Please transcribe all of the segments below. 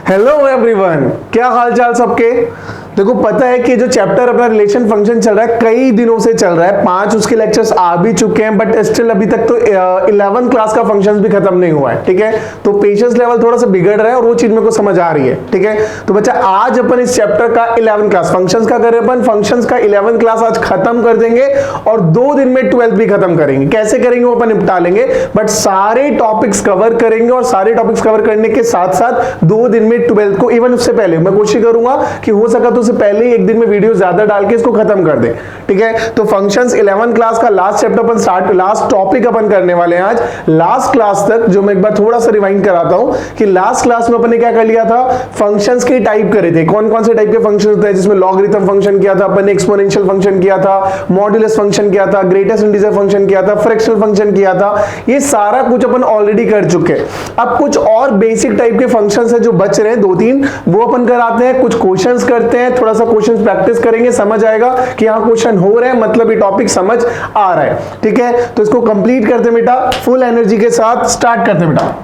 Hello everyone, क्या हाल चाल सबके। देखो पता है कि जो चैप्टर अपना रिलेशन फंक्शन चल रहा है कई दिनों से चल रहा है, 5 उसके लेक्चर्स आ भी चुके हैं, बट स्टिल अभी तक तो 11 क्लास का फंक्शंस भी खत्म नहीं हुआ है। ठीक है, तो पेशेंस लेवल थोड़ा सा बिगड़ रहा है और वो चीज मेरे को समझ आ रही है। ठीक है, तो बच्चा आज अपन इस चैप्टर का 11 क्लास फंक्शंस का करें, अपन फंक्शंस का 11 क्लास आज खत्म कर देंगे और 2 दिन में 12th भी खत्म करेंगे। कैसे करेंगे वो अपन निपटा लेंगे, बट सारे टॉपिक्स कवर करेंगे और सारे टॉपिक्स कवर करने के साथ साथ 2 दिन में 12th को, इवन उससे पहले मैं कोशिश करूंगा कि हो सका तो उससे पहले ही एक दिन में वीडियो ज्यादा डाल के इसको खत्म कर दे। ठीक है, तो फंक्शंस 11 क्लास का लास्ट चैप्टर अपन स्टार्ट, लास्ट टॉपिक अपन करने वाले हैं आज। लास्ट क्लास तक जो मैं एक बार थोड़ा सा रिवाइंड कराता हूं कि लास्ट क्लास में अपन ने क्या कर लिया था, फंक्शंस के टाइप करे थे। कौन कौन से टाइप के फंक्शंस होते हैं, जिसमें लॉगरिथम फंक्शन किया था अपन ने, एक्सपोनेंशियल फंक्शन किया था, मॉड्यूलस फंक्शन किया था, ग्रेटेस्ट इंटीजर फंक्शन किया था, फ्रैक्शनल फंक्शन किया था। ये सारा कुछ अपन ऑलरेडी कर चुके हैं। अब कुछ और बेसिक टाइप के फंक्शंस है जो बच रहे हैं 2-3, वो अपन कराते हैं। कुछ क्वेश्चंस करते हैं, थोड़ा सा क्वेश्चंस प्रैक्टिस करेंगे, समझ आएगा कि यहां क्वेश्चन हो रहे हैं, मतलब ये टॉपिक समझ आ रहा है। ठीक है, तो इसको कंप्लीट करते बेटा, फुल एनर्जी के साथ स्टार्ट करते बेटा।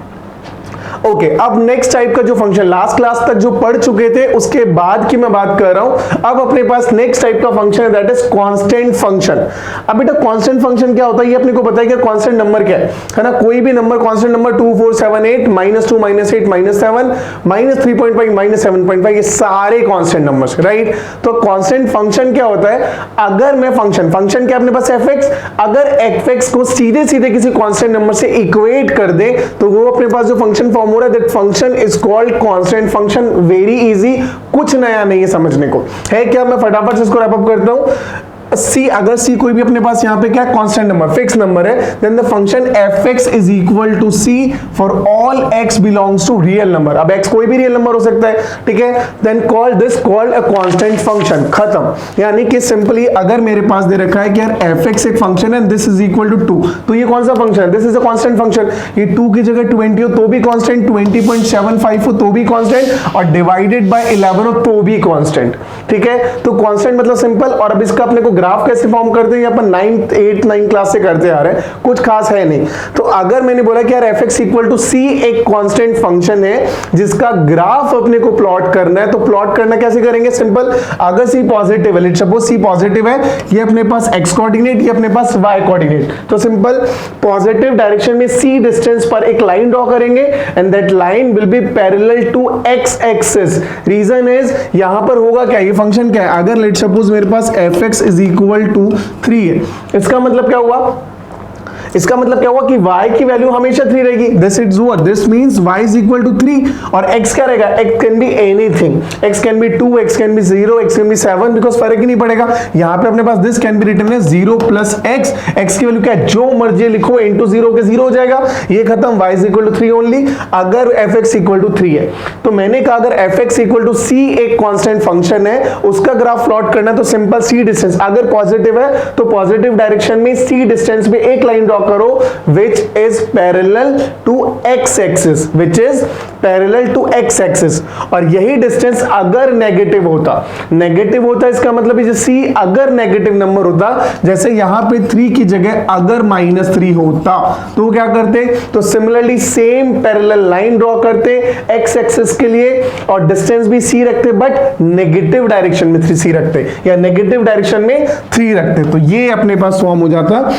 ओके, अब नेक्स्ट टाइप का जो फंक्शन लास्ट क्लास तक जो पढ़ चुके थे उसके बाद की मैं बात कर रहा हूं। अब अपने पास नेक्स्ट टाइप का फंक्शन है, दैट इज कांस्टेंट फंक्शन। अब बेटा कांस्टेंट फंक्शन क्या होता है, ये अपने को पता है कि कांस्टेंट नंबर क्या है ना। कोई भी नंबर कांस्टेंट नंबर 2 4 7 8 -2 -8 -7 -3.5 -7.5 ये सारे कांस्टेंट नंबर्स, राइट। तो कांस्टेंट फंक्शन क्या होता है, अगर मैं फंक्शन क्या अपने पास fx, अगर fx को सीधे सीधे किसी कांस्टेंट नंबर से इक्वेट कर दे तो वो अपने पास जो फंक्शन फॉर्म हो रहा है, that function is called constant function. Very easy, कुछ नया नहीं है समझने को, है क्या। मैं फटाफट से इसको रैप अप करता हूं। C, अगर C कोई भी अपने पास यहाँ पे क्या है, कांस्टेंट नंबर, फिक्स नंबर है, then the function fx is equal to C for all x belongs to real number. अब x कोई भी रियल नंबर हो सकता है, ठीक है। Then call this called a constant function, खत्म। यानी कि सिंपली अगर मेरे पास दे रखा है कि यार fx एक फंक्शन है, दिस इज इक्वल टू 2, तो ये कौन सा फंक्शन है, this is a constant function. ये 2 की जगह 20 हो तो भी कांस्टेंट, 20.75 हो तो भी कांस्टेंट, और डिवाइडेड बाय 11 हो तो भी कांस्टेंट। ठीक है, तो कांस्टेंट मतलब सिंपल। और अब इसका अपने को ग्राफ कैसे फॉर्म करते हैं, अपन 9th 8th 9 क्लास से करते आ रहे हैं, कुछ खास है नहीं। तो अगर मैंने बोला कि यार fx इक्वल टू c एक कांस्टेंट फंक्शन है जिसका ग्राफ अपने को प्लॉट करना है, तो प्लॉट करना कैसे करेंगे, सिंपल। अगर c पॉजिटिव है, लेट्स सपोज c पॉजिटिव है, ये अपने पास x कोऑर्डिनेट, ये अपने पास y कोऑर्डिनेट, तो सिंपल पॉजिटिव डायरेक्शन में c डिस्टेंस पर एक लाइन ड्रॉ करेंगे and that line will be parallel to x axis. Reason is यहां पर होगा क्या, ये फंक्शन क्या है, अगर लेट्स सपोज मेरे पास fx इज इक्वल टू 3 है, इसका मतलब क्या हुआ, इसका मतलब क्या हुआ कि y की वैल्यू हमेशा 3 रहेगी। This is what, this means y is equal to 3 और x क्या रहेगा, x can be anything, x can be 2, x can be 0, x can be 7, because फर्क ही नहीं पड़ेगा। यहां पे अपने पास this can be written as 0 plus x, x की वैल्यू क्या है, जो मर्जी लिखो, इनटू 0 के 0 हो जाएगा, ये खत्म। y is equal to 3 only. अगर fx इक्वल टू 3 है तो मैंने कहा अगर fx इक्वल टू c एक कांस्टेंट फंक्शन है, उसका ग्राफ प्लॉट करना है तो सिंपल c डिस्टेंस, अगर पॉजिटिव है तो पॉजिटिव डायरेक्शन में c डिस्टेंस पे एक लाइन ड्रॉ करो which is parallel to x axis, which is parallel to x axis। और यही डिस्टेंस अगर नेगेटिव होता इसका मतलब है c अगर नेगेटिव नंबर होता, जैसे यहां पे 3 की जगह अगर -3 होता तो क्या करते, तो similarly same parallel line draw करते x एक्सिस के लिए और डिस्टेंस भी c रखते, बट नेगेटिव डायरेक्शन में 3c रखते या नेगेटिव डायरेक्शन में 3 रखते, तो ये अपने पास फॉर्म हो जाता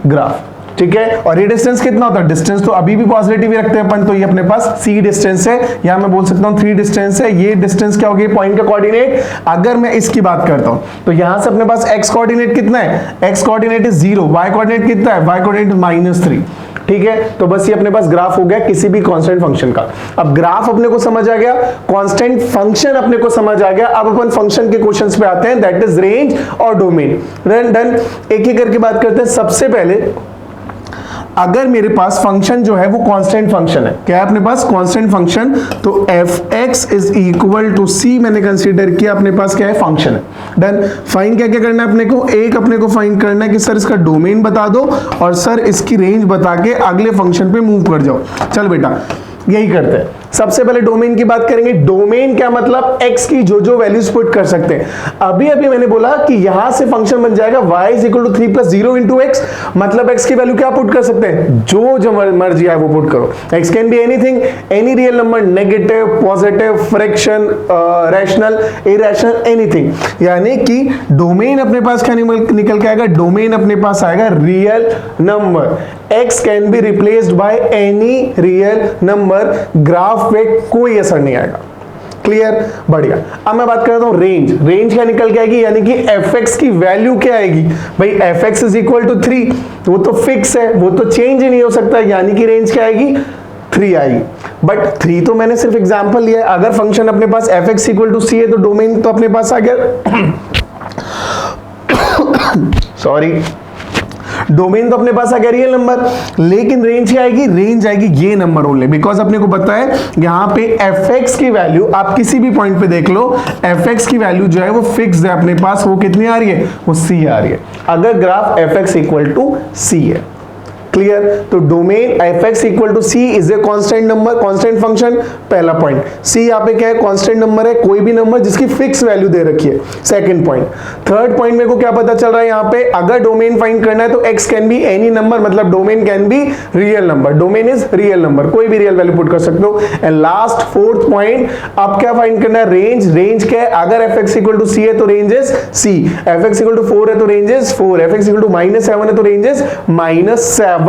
ग्राफ। ठीक है, और ये डिस्टेंस कितना होता है, डिस्टेंस तो अभी भी पॉजिटिव ही रखते हैं अपन, तो ये अपने पास c डिस्टेंस है, यहां मैं बोल सकता हूं 3 डिस्टेंस है। ये डिस्टेंस क्या होगी, पॉइंट का कोऑर्डिनेट। अगर मैं इसकी बात करता हूं तो यहां से अपने पास x कोऑर्डिनेट कितना है, x coordinate is 0, y coordinate कितना है, y कोऑर्डिनेट -3। ठीक है, तो बस ये अपने पास ग्राफ हो गया किसी भी कांस्टेंट फंक्शन का। अब ग्राफ अपने को समझ आ गया, कांस्टेंट फंक्शन अपने को समझ आ गया। अब अपन फंक्शन के क्वेश्चंस पे आते हैं, दैट इज रेंज और डोमेन। डन, एक एक करके बात करते हैं। सबसे पहले अगर मेरे पास फंक्शन जो है वो कांस्टेंट फंक्शन है, क्या है अपने पास कांस्टेंट फंक्शन, तो fx is equal to c मैंने कंसीडर किया, अपने पास क्या है, फंक्शन है। डन, फाइंड क्या क्या करना है अपने को, एक अपने को फाइंड करना है कि सर इसका डोमेन बता दो और सर इसकी रेंज बता के अगले फंक्शन पे मूव कर जाओ। चल बेटा यही करते हैं। सबसे पहले डोमेन की बात करेंगे। डोमेन क्या मतलब, x की जो जो वैल्यूज पुट कर सकते हैं। अभी अभी मैंने बोला कि यहां से फंक्शन बन जाएगा y is equal to 3 plus 0 into x, मतलब x की वैल्यू क्या पुट कर सकते हैं, जो जो मर्जी है वो पुट करो। x can be anything, any real number, negative, positive, fraction, rational, irrational, anything. यानी कि डोमेन अपने पास क्या निकल के आएगा, डोमेन अपने पास आएगा real number. x can be replaced by any real number, graph पे कोई असर नहीं आएगा। क्लियर, बढ़िया। अब मैं बात करता हूं रेंज। रेंज क्या निकल के आएगी, यानी कि fx की वैल्यू क्या आएगी भाई, fx इज इक्वल टू 3, वो तो फिक्स है, वो तो चेंज ही नहीं हो सकता, यानी कि रेंज क्या आएगी, 3 आएगी। बट 3 तो मैंने सिर्फ एग्जांपल लिया है। अगर फंक्शन अपने पास fx इक्वल टू c है तो डोमेन तो अपने पास आ गया सॉरी, डोमेन तो अपने पास आ गया रियल नंबर, लेकिन रेंज क्या आएगी, रेंज आएगी ये नंबर ओनली, बिकॉज अपने को पता है यहां पे fx की वैल्यू आप किसी भी पॉइंट पे देख लो, fx की वैल्यू जो है वो फिक्स है अपने पास, वो कितनी आ रही है, वो c आ रही है, अगर graph fx equal to c है। क्लियर, तो domain fx equal to c is a constant number, constant function, पहला पॉइंट। c यहाँ पे क्या है, कांस्टेंट नंबर है, कोई भी नंबर जिसकी फिक्स वैल्यू दे रखी है, सेकंड पॉइंट। थर्ड पॉइंट मेरे को क्या पता चल रहा है यहाँ पे, अगर डोमेन फाइंड करना है तो x can be any number, मतलब domain can be real number, domain is real number, कोई भी रियल वैल्यू पुट कर सकते हो। एंड लास्ट फोर्थ पॉइंट, अब क्या फाइंड करना है, रेंज। रेंज क्या है, अगर fx इक्वल टू c है तो range is c, fx equal to 4 है तो range is 4, fx equal to -7 है तो रेंज इज -7,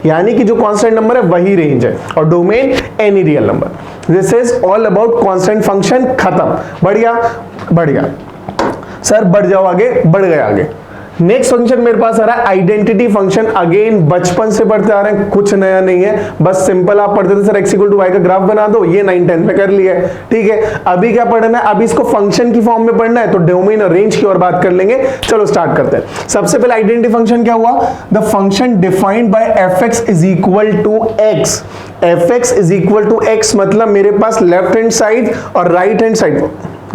यानी कि जो कांस्टेंट नंबर है वही रेंज है, और domain any real number. This is all about constant function, खत्म। बढ़िया बढ़िया सर, बढ़ जाओ आगे, बढ़ गए आगे। नेक्स्ट फंक्शन मेरे पास आ रहा है आइडेंटिटी फंक्शन। अगेन बचपन से पढ़ते आ रहे हैं, कुछ नया नहीं है, बस सिंपल आप पढ़ते थे sir x equal to y का ग्राफ बना दो, ये 9-10 में कर लिया है, ठीक है। अभी क्या पढ़ना है, अभी इसको फंक्शन की फॉर्म में पढ़ना है, तो डोमेन और रेंज की और बात कर लेंगे। चलो स्टार्ट करते हैं। सबसे पहले आइडेंटिटी फंक्शन क्या हुआ, the function defined by fx is equal to x। fx is equal to x मतलब मेरे पास लेफ्ट हैंड साइड और राइट हैंड साइड,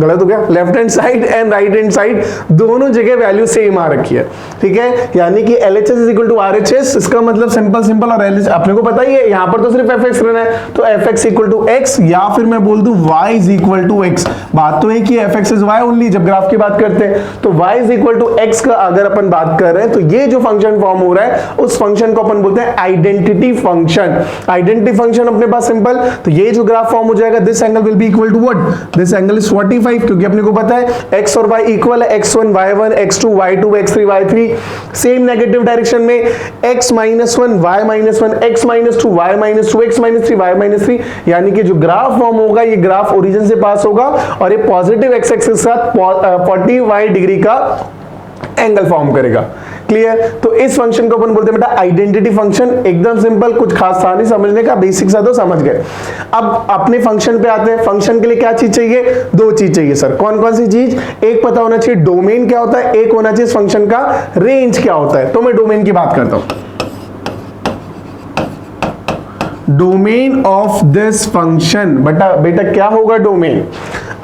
गलत हो गया, left hand side and right hand side दोनों जगह वैल्यू सेम आ रखी है, ठीक है। यानी कि LHS is equal to RHS, इसका मतलब सिंपल सिंपल, और LHS अपने को पता ही है, यहां पर तो सिर्फ fx रहना है, तो fx इक्वल टू x, या फिर मैं बोल दूं y is equal to x। बात तो है कि fx इज y ओनली, जब ग्राफ की बात करते हैं तो y is equal to x का अगर अपन बात कर रहे हैं तो ये जो फंक्शन फॉर्म हो रहा है उस फंक्शन को अपन बोलते हैं आइडेंटिटी फंक्शन। आइडेंटिटी फंक्शन अपने पास सिंपल, तो ये जो ग्राफ फॉर्म हो जाएगा, this angle will be equal to what, this angle is 45, क्योंकि अपने को पता है x और y इक्वल है, x1 y1 x2 y2 x3 y3, same negative direction में x -1 y -1 x -2 y -2 x -3 y -3, यानी कि जो ग्राफ फॉर्म होगा ये ग्राफ ओरिजिन से पास होगा और ये पॉजिटिव x एक्सिस के साथ 45 डिग्री का एंगल फॉर्म करेगा। क्लियर, तो इस फंक्शन को अपन बोलते हैं बेटा आइडेंटिटी फंक्शन। एकदम सिंपल, कुछ खास था नहीं समझने का, बेसिक सा तो समझ गए। अब अपने फंक्शन पे आते हैं। फंक्शन के लिए क्या चीज चाहिए, दो चीज चाहिए सर। कौन कौन सी चीज, एक पता होना चाहिए डोमेन क्या होता है, एक होना चाहिए इस फंक्शन का रेंज क्या होता है। तो मैं डोमेन की बात करता हूं। डोमेन ऑफ दिस फंक्शन, बेटा क्या होगा डोमेन।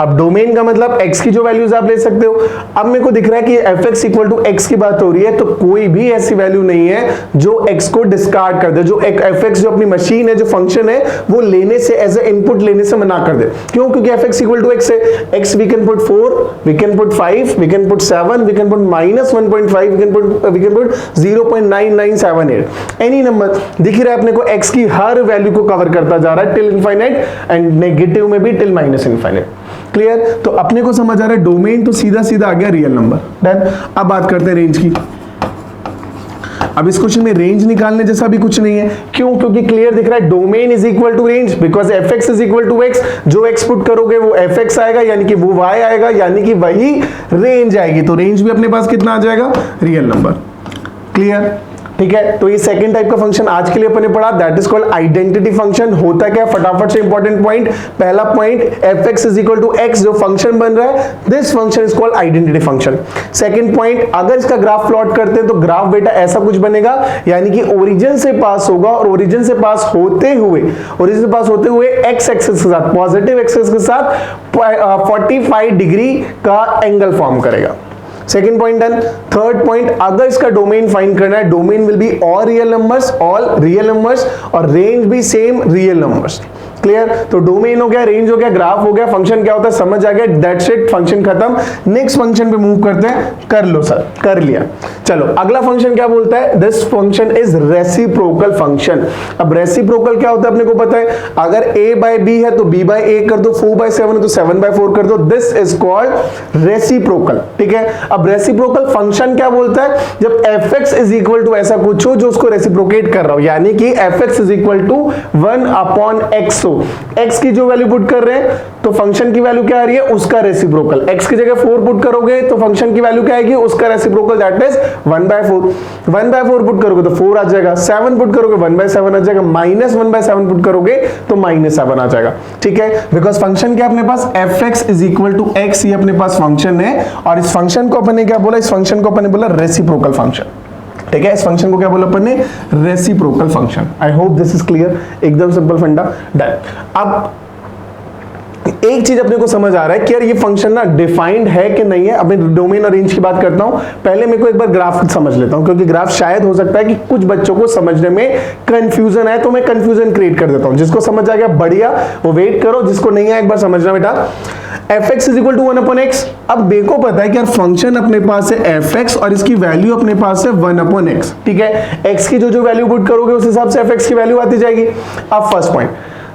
अब डोमेन का मतलब x की जो वैल्यूज आप ले सकते हो। अब मेरे को दिख रहा है कि fx इक्वल टू x की बात हो रही है, तो कोई भी ऐसी वैल्यू नहीं है जो x को डिस्कार्ड कर दे, जो fx जो अपनी मशीन है, जो फंक्शन है, वो लेने से एज ए इनपुट लेने से मना कर दे। क्यों, क्योंकि fx इक्वल टू x है। x we can put 4, we can put 5, we can put 7, we can put -1.5, we can put 0.9978, any number. दिख रहा है अपने को x की हर वैल्यू को कवर करता जा रहा है टिल इनफाइनाइट, एंड नेगेटिव में भी टिल माइनस इनफाइनाइट। क्लियर, तो अपने को समझ आ रहा है डोमेन तो सीधा सीधा आ गया रियल नंबर। डन। अब बात करते हैं रेंज की। अब इस क्वेश्चन में रेंज निकालने जैसा भी कुछ नहीं है। क्यों, क्योंकि क्लियर दिख रहा है domain is equal to range, because fx is equal to x। जो x पुट करोगे वो fx आएगा, यानी कि वो y आएगा, यानी कि वही रेंज आएगी। तो रेंज भी अपने पास कितना आ जाएगा, रियल नंबर। क्लियर, ठीक है। तो ये सेकंड टाइप का फंक्शन आज के लिए अपने पढ़ा, that is called identity function. होता क्या, फटाफट से इंपॉर्टेंट पॉइंट। पहला point, fx is equal to x जो फंक्शन बन रहा है, this function is called identity function. Second point, अगर इसका ग्राफ प्लॉट करते हैं तो ग्राफ बेटा ऐसा कुछ बनेगा, यानी कि ओरिजिन से पास होगा और ओरिजिन से पास होते हुए x एक्सिस के साथ, पॉजिटिव एक्सिस के साथ 45 डिग्री का एंगल फॉर्म करेगा। Second point done. Third point, अगर इसका डोमेन फाइंड करना है, domain will be all real numbers और रेंज भी सेम रियल नंबर्स। क्लियर? तो डोमेन हो गया, रेंज हो गया, ग्राफ हो गया, फंक्शन क्या होता है समझ आ गया, दैट्स इट, फंक्शन खत्म। नेक्स्ट फंक्शन पे मूव करते हैं। कर लो सर, कर लिया। चलो अगला फंक्शन क्या बोलता है, this function is reciprocal function. अब रेसिप्रोकल क्या होता है अपने को पता है, अगर a बाय b है तो b बाय a कर दो, 4/7 है तो 7/4 कर दो, दिस इज कॉल्ड रेसिप्रोकल। ठीक है, अब रेसिप्रोकल फंक्शन क्या बोलता है, जब fx इज इक्वल टू ऐसा कुछ हो जो उसको रेसिप्रोकेट कर रहा हो, यानी कि fx is equal to 1/x हो, x की जो वैल्यू पुट कर रहे हैं तो फंक्शन की वैल्यू क्या आ रही है, उसका रेसिप्रोकल। x की जगह 4 पुट करोगे तो फंक्शन की वैल्यू क्या आएगी, उसका रेसिप्रोकल, दैट इज 1/4। 1/4 पुट करोगे तो 4 आ जाएगा, 7 पुट करोगे 1/7 आ जाएगा, -1/7 पुट करोगे तो -7 आ जाएगा। ठीक है, बिकॉज फंक्शन क्या अपने पास fx is equal to x, ये अपने पास फंक्शन है, और इस फंक्शन को अपन ने क्या बोला, इस फंक्शन को अपन ने बोला रेसिप्रोकल फंक्शन। ठीक है, इस फंक्शन को क्या बोला अपन ने, reciprocal function. I hope this is clear, एकदम सिंपल फंडा, डन। अब एक चीज अपने को समझ आ रहा है कि यार ये फंक्शन ना डिफाइंड है कि नहीं है। अब मैं डोमेन और रेंज की बात करता हूं, पहले मेरे को एक बार ग्राफ समझ लेता हूं, क्योंकि ग्राफ शायद हो सकता है कि कुछ बच्चों को समझने में कंफ्यूजन है, तो मैं कंफ्यूजन क्रिएट कर देता हूं। जिसको समझ आ गया बढ़िया, वो वेट करो, जिसको नहीं आया एक बार समझना बेटा। fx is equal to 1/x। अब मेरे को पता है कि यार फंक्शन अपने पास है fx और इसकी वैल्यू अपने पास है 1/x। ठीक है, x की जो वैल्यू पुट करोगे उस हिसाब से fx की वैल्यू आती जाएगी। अब फर्स्ट पॉइंट,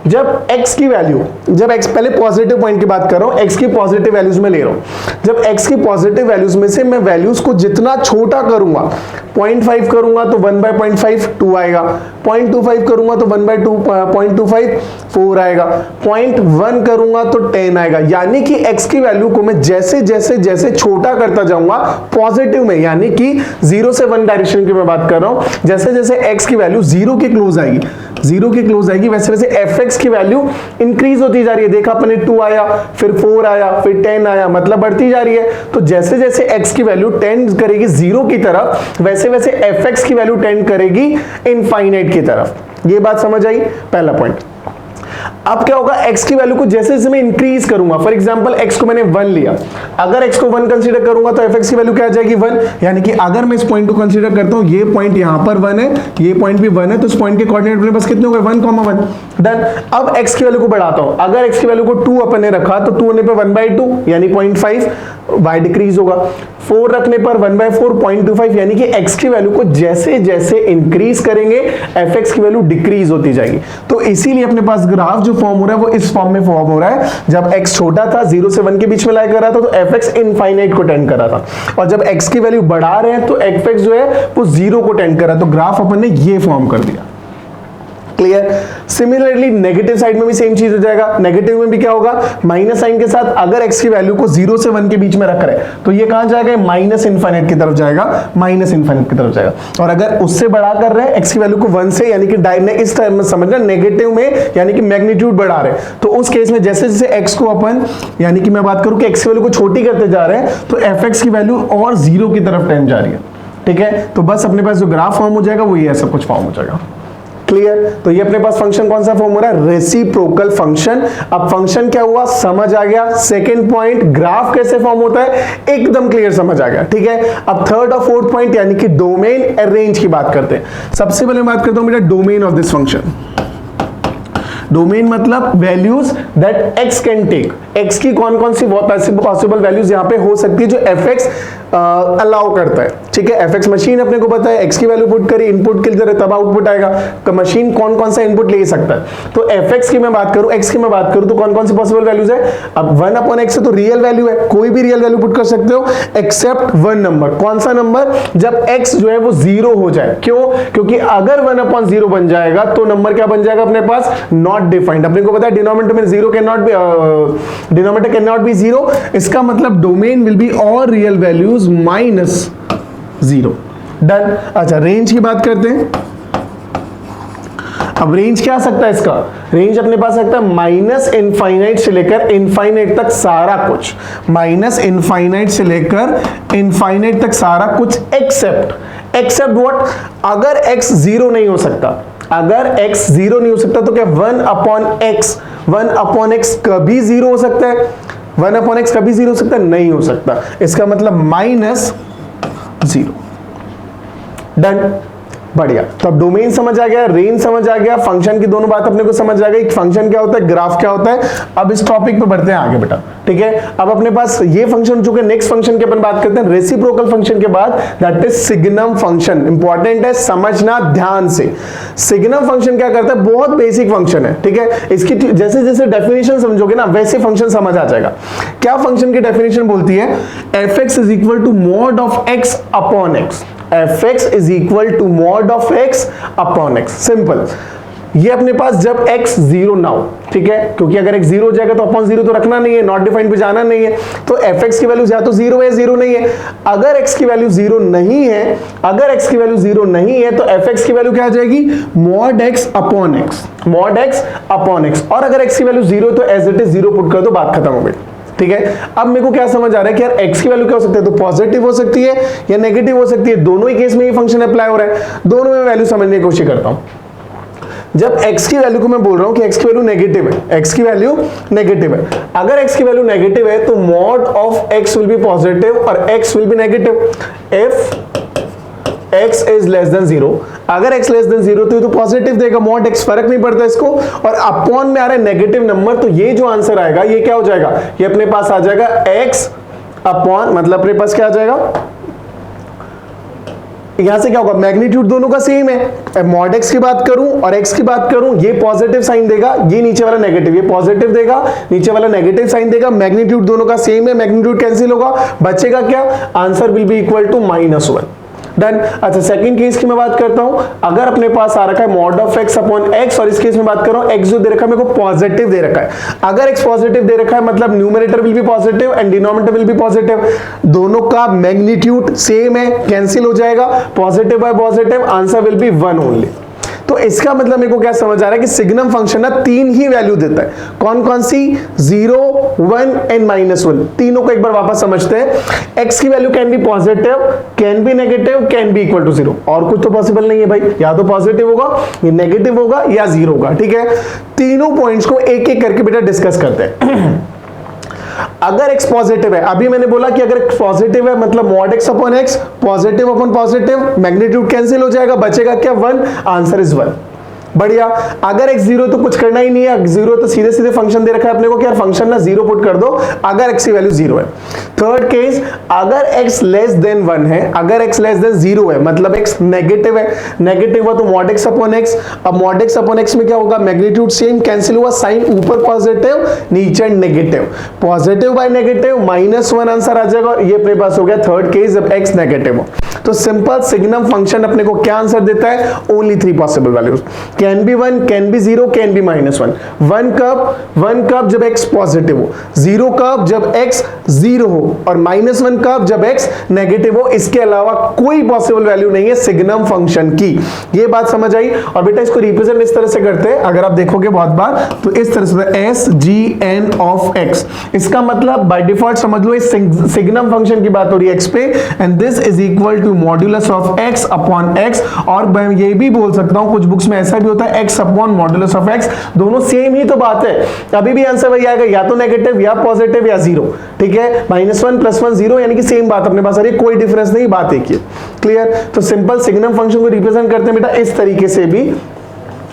जब x की वैल्यू, जब x, पहले पॉजिटिव पॉइंट की बात कर रहा हूं, x की पॉजिटिव वैल्यूज में ले रहा हूं, जब x की पॉजिटिव वैल्यूज में से मैं वैल्यूज को जितना छोटा करूंगा, 0.5 करूंगा तो 1/0.5 2 आएगा, 0.25 करूंगा तो 1/0.25 4 आएगा, 0.1 करूंगा तो 10 आएगा। यानी कि x की वैल्यू को मैं जैसे जैसे जैसे छोटा करता जाऊंगा पॉजिटिव में, यानी कि 0 से 1 डायरेक्शन की मैं बात कर रहा हूं, जैसे जैसे x की वैल्यू 0 के क्लोज आएगी, 0 के क्लोज आएगी, वैसे वैसे fx की वैल्यू इंक्रीज होती जा रही है। देखा अपने 2 आया, फिर 4 आया, फिर 10 आया, मतलब बढ़ती जा रही है। तो जैसे जैसे x की वैल्यू टेंड करेगी 0 की तरफ, वैसे वैसे fx की वैल्यू टेंड करेगी इनफाइनाइट की तरफ। ये बात समझ आई, पहला पॉइंट। अब क्या होगा, x की वैल्यू को जैसे जैसे मैं इंक्रीज करूंगा, फॉर एग्जांपल x को मैंने 1 लिया, अगर x को 1 कंसीडर करूंगा तो fx की वैल्यू क्या आ जाएगी 1। यानी कि अगर मैं इस पॉइंट को कंसीडर करता हूं, ये पॉइंट यहां पर 1 है, ये पॉइंट भी 1 है, तो इस पॉइंट के कोऑर्डिनेट मेरे पास कितने हो गए, 1,1। डन। अब x की वैल्यू को बढ़ाता हूं, अगर x की वैल्यू को 2 अपन ने रखा तो 2 होने पे 1/2 यानी 0.5, y डिक्रीज होगा। 4 रखने पर 1/4 0.25, यानी कि x की वैल्यू को जैसे जैसे इंक्रीज करेंगे fx की वैल्यू डिक्रीज होती जाएगी। तो इसीलिए अपने पास ग्राफ जो फॉर्म हो रहा है वो इस फॉर्म में फॉर्म हो रहा है। जब x छोटा था, 0 से 1 के बीच में लाई कर रहा था, तो fx इनफाइनाइट को टेंड कर रहा था, और जब x की वैल्यू बढ़ा रहे हैं तो fx जो है वो 0 को टेंड कर रहा है। तो ग्राफ अपन ने ये फॉर्म कर दिया। क्लियर? सिमिलरली नेगेटिव साइड में भी सेम चीज हो जाएगा। नेगेटिव में भी क्या होगा, माइनस साइन के साथ अगर x की वैल्यू को 0 से 1 के बीच में रख रहे हैं तो ये कहां जाएगा, माइनस इनफाइनाइट की तरफ जाएगा, माइनस इनफाइनाइट की तरफ जाएगा। और अगर उससे बड़ा कर रहे हैं x की वैल्यू को 1 से, यानी कि इस टर्म में समझना, नेगेटिव में यानी कि मैग्नीट्यूड बढ़ा रहे हैं, तो उस केस में जैसे जैसे x को अपन, यानी कि मैं बात करूं कि x की वैल्यू को छोटी करते जा रहे हैं तो fx की वैल्यू और 0 की तरफ टेंड जा रही है। ठीक है, तो बस अपने पास जो ग्राफ फॉर्म हो जाएगा वो ये सब कुछ फॉर्म हो जाएगा। क्लियर? तो ये अपने पास फंक्शन कौन सा फॉर्म हो रहा है, रेसिप्रोकल फंक्शन। अब फंक्शन क्या हुआ समझ आ गया। सेकंड पॉइंट, ग्राफ कैसे फॉर्म होता है एकदम क्लियर समझ आ गया। ठीक है, अब थर्ड और फोर्थ पॉइंट यानी कि डोमेन रेंज की बात करते हैं। सबसे पहले बात करता हूं बेटा domain of this function. Domain मतलब values that x can take, x की कौन कौन सी पॉसिबल वैल्यूज यहां पे हो सकती है जो fx अलाउ करता है। ठीक है, fx मशीन अपने को पता है, x की वैल्यू पुट करी, इनपुट के लिए तब आउटपुट आएगा, तो मशीन कौन कौन सा इनपुट ले सकता है। तो fx की मैं बात करूं, x की मैं बात करूं तो कौन कौन सी पॉसिबल वैल्यूज है। अब 1/x है तो रियल वैल्यू है, कोई भी रियल वैल्यू पुट कर सकते हो एक्सेप्ट 1 नंबर। कौन सा नंबर, जब x जो है वो 0 हो जाए। क्यों, क्योंकि अगर 1/0 बन जाएगा तो नंबर क्या बन जाएगा अपने पास, नॉट डिफाइंड। अपने को पता है डिनोमिनेटर में 0 can not B, denominator can not be 0, इसका मतलब domain will be all real values -0। Done. अच्छा, रेंज की बात करते हैं। अब रेंज क्या आ सकता है इसका, रेंज अपने पास सकता है माइनस इनफाइनाइट से लेकर इनफाइनाइट तक सारा कुछ, माइनस इनफाइनाइट से लेकर इनफाइनाइट तक सारा कुछ एक्सेप्ट व्हाट, अगर x 0 नहीं हो सकता, अगर x 0 नहीं हो सकता तो क्या 1/x कभी 0 हो सकता है, 1/x कभी 0 हो सकता है, नहीं हो सकता। इसका मतलब -0। डन। बढ़िया। तो अब डोमेन समझ आ गया, रेंज समझ आ गया, फंक्शन की दोनों बात अपने को समझ आ गई, फंक्शन क्या होता है, ग्राफ क्या होता है। अब इस टॉपिक पे बढ़ते हैं आगे बेटा, ठीक है। अब अपने पास ये फंक्शन चुके, नेक्स्ट फंक्शन के अपन बात करते हैं रेसिप्रोकल फंक्शन के बाद, that is signum function. Important है, समझना ध्यान से। सिग्नम फंक्शन क्या करता है, बहुत बेसिक फंक्शन है, ठीक है। इसकी जैसे जैसे डेफिनेशन समझोगे ना वैसे फंक्शन समझ आ जाएगा। क्या फंक्शन की डेफिनेशन बोलती है, fx is equal to mod of x upon x। fx is equal to mod of x upon x। Simple. ये अपने पास जब x जीरो ना हो, ठीक है, क्योंकि अगर x जीरो हो जाएगा तो अपॉन जीरो तो रखना नहीं है, नॉट डिफाइंड पे जाना नहीं है, तो fx की वैल्यू या तो जीरो है, जीरो नहीं है। अगर x की वैल्यू जीरो नहीं है, अगर x की वैल्यू जीरो नहीं है तो fx की वैल्यू क्या आ जाएगी, mod x upon x, mod x upon x। और अगर x की वैल्यू जीरो तो as it is zero put कर दो, बात खत्म हो गई, ठीक है। अब मेरे को क्या समझ आ रहा है कि यार x की वैल्यू क्या हो सकती है, तो पॉजिटिव हो सकती है या नेगेटिव हो सकती है। दोनों ही केस में ये फंक्शन अप्लाई हो रहा है, दोनों में वैल्यू समझने की कोशिश करता हूं। जब x की वैल्यू को मैं बोल रहा हूं कि x की वैल्यू नेगेटिव है, x की वैल्यू नेगेटिव है, अगर x की वैल्यू नेगेटिव है तो mod of x will be positive और x will be negative. If x is less than zero, अगर x लेस देन जीरो तो पॉजिटिव देगा, मॉड x, फर्क नहीं पड़ता इसको। और अपॉन में आ रहा है नेगेटिव नंबर, तो ये जो आंसर आएगा ये क्या हो जाएगा, ये अपने पास आ जाएगा x अपॉन, मतलब अपने पास क्या आ जाएगा, यहां से क्या होगा, मैग्नीट्यूड दोनों का सेम है। मॉड x की बात करूं और x की बात करूं, ये पॉजिटिव साइन देगा, ये नीचे वाला नेगेटिव, ये पॉजिटिव देगा, नीचे वाला नेगेटिव साइन देगा, मैग्नीट्यूड दोनों का सेम है, मैग्नीट्यूड कैंसिल होगा, बचेगा क्या, answer will be equal to -1। Done. अच्छा, सेकंड केस की मैं बात करता हूं, अगर अपने पास आ रखा है mod of x upon x, और इस केस में बात कर रहा हूं x जो दे रखा है मेरे को पॉजिटिव दे रखा है। अगर x पॉजिटिव दे रखा है मतलब numerator will be positive and denominator will be positive, दोनों का मैग्नीट्यूड सेम है, कैंसिल हो जाएगा, positive bye positive, answer will B 1 only. तो इसका मतलब मेरे को क्या समझ आ रहा है कि सिग्नम फंक्शन ना तीन ही वैल्यू देता है। कौन कौन सी, 0, 1 एंड -1, तीनों को एक बार वापस समझते हैं। x की value can be positive, can be negative, can be equal to 0, और कुछ तो पॉसिबल नहीं है भाई, या तो पॉजिटिव होगा, या नेगेटिव होगा, या 0 होगा, ठीक है। तीनों पॉइंट्स को एक एक करके बेटा डिस्कस करते हैं। अगर x पॉजिटिव है, अभी मैंने बोला कि अगर x पॉजिटिव है मतलब mod x upon x, positive upon positive, magnitude cancel हो जाएगा, बचेगा क्या, 1, आंसर इज 1। बढ़िया। अगर x जीरो तो कुछ करना ही नहीं है, जीरो तो सीधे सीधे फंक्शन दे रखा है अपने को कि यार फंक्शन ना जीरो पुट कर दो अगर x की वैल्यू जीरो है। थर्ड केस, अगर x लेस देन 1 है, अगर x लेस देन 0 है मतलब x नेगेटिव है, नेगेटिव हुआ तो मॉड x अपॉन x। अब मॉड x अपॉन x में क्या होगा, मैग्नीट्यूड सेम, कैंसिल हुआ, साइन ऊपर पॉजिटिव नीचे negative, positive by negative, -1 answer आ जाएगा। और ये अपने पास हो गया थर्ड केस जब x नेगेटिव हो। तो सिंपल सिग्नम फंक्शन अपने को क्या आंसर देता है, only 3 possible values, can be 1, can be 0, can be -1। 1 कब जब x पॉजिटिव हो, 0 कब जब x 0 हो, और -1 कब जब x नेगेटिव हो। इसके अलावा कोई पॉसिबल वैल्यू नहीं है सिग्नम फंक्शन की। ये बात समझ आई। और बेटा इसको रिप्रेजेंट इस तरह से करते हैं, अगर आप देखोगे बहुत बार तो इस तरह से SGN ऑफ x, इसका मतलब बाय डिफॉल्ट समझ लो इस सिग्नम फंक्शन की बात हो रही है x पे, and this is equal to modulus of x upon x। और मैं ये भी बोल सकता हूं कुछ बुक्स में ऐसा भी होता है x upon modulus of x, दोनों सेम ही तो बात है। अभी भी आंसर वही आएगा, या तो नेगेटिव या पॉजिटिव या 0, ठीक है। -1 + 1 0, यानी कि सेम बात अपने पास आ रही है, कोई डिफरेंस नहीं, बात एक ही। क्लियर। तो सिंपल सिग्नम फंक्शन को रिप्रेजेंट करते हैं बेटा इस तरीके से भी,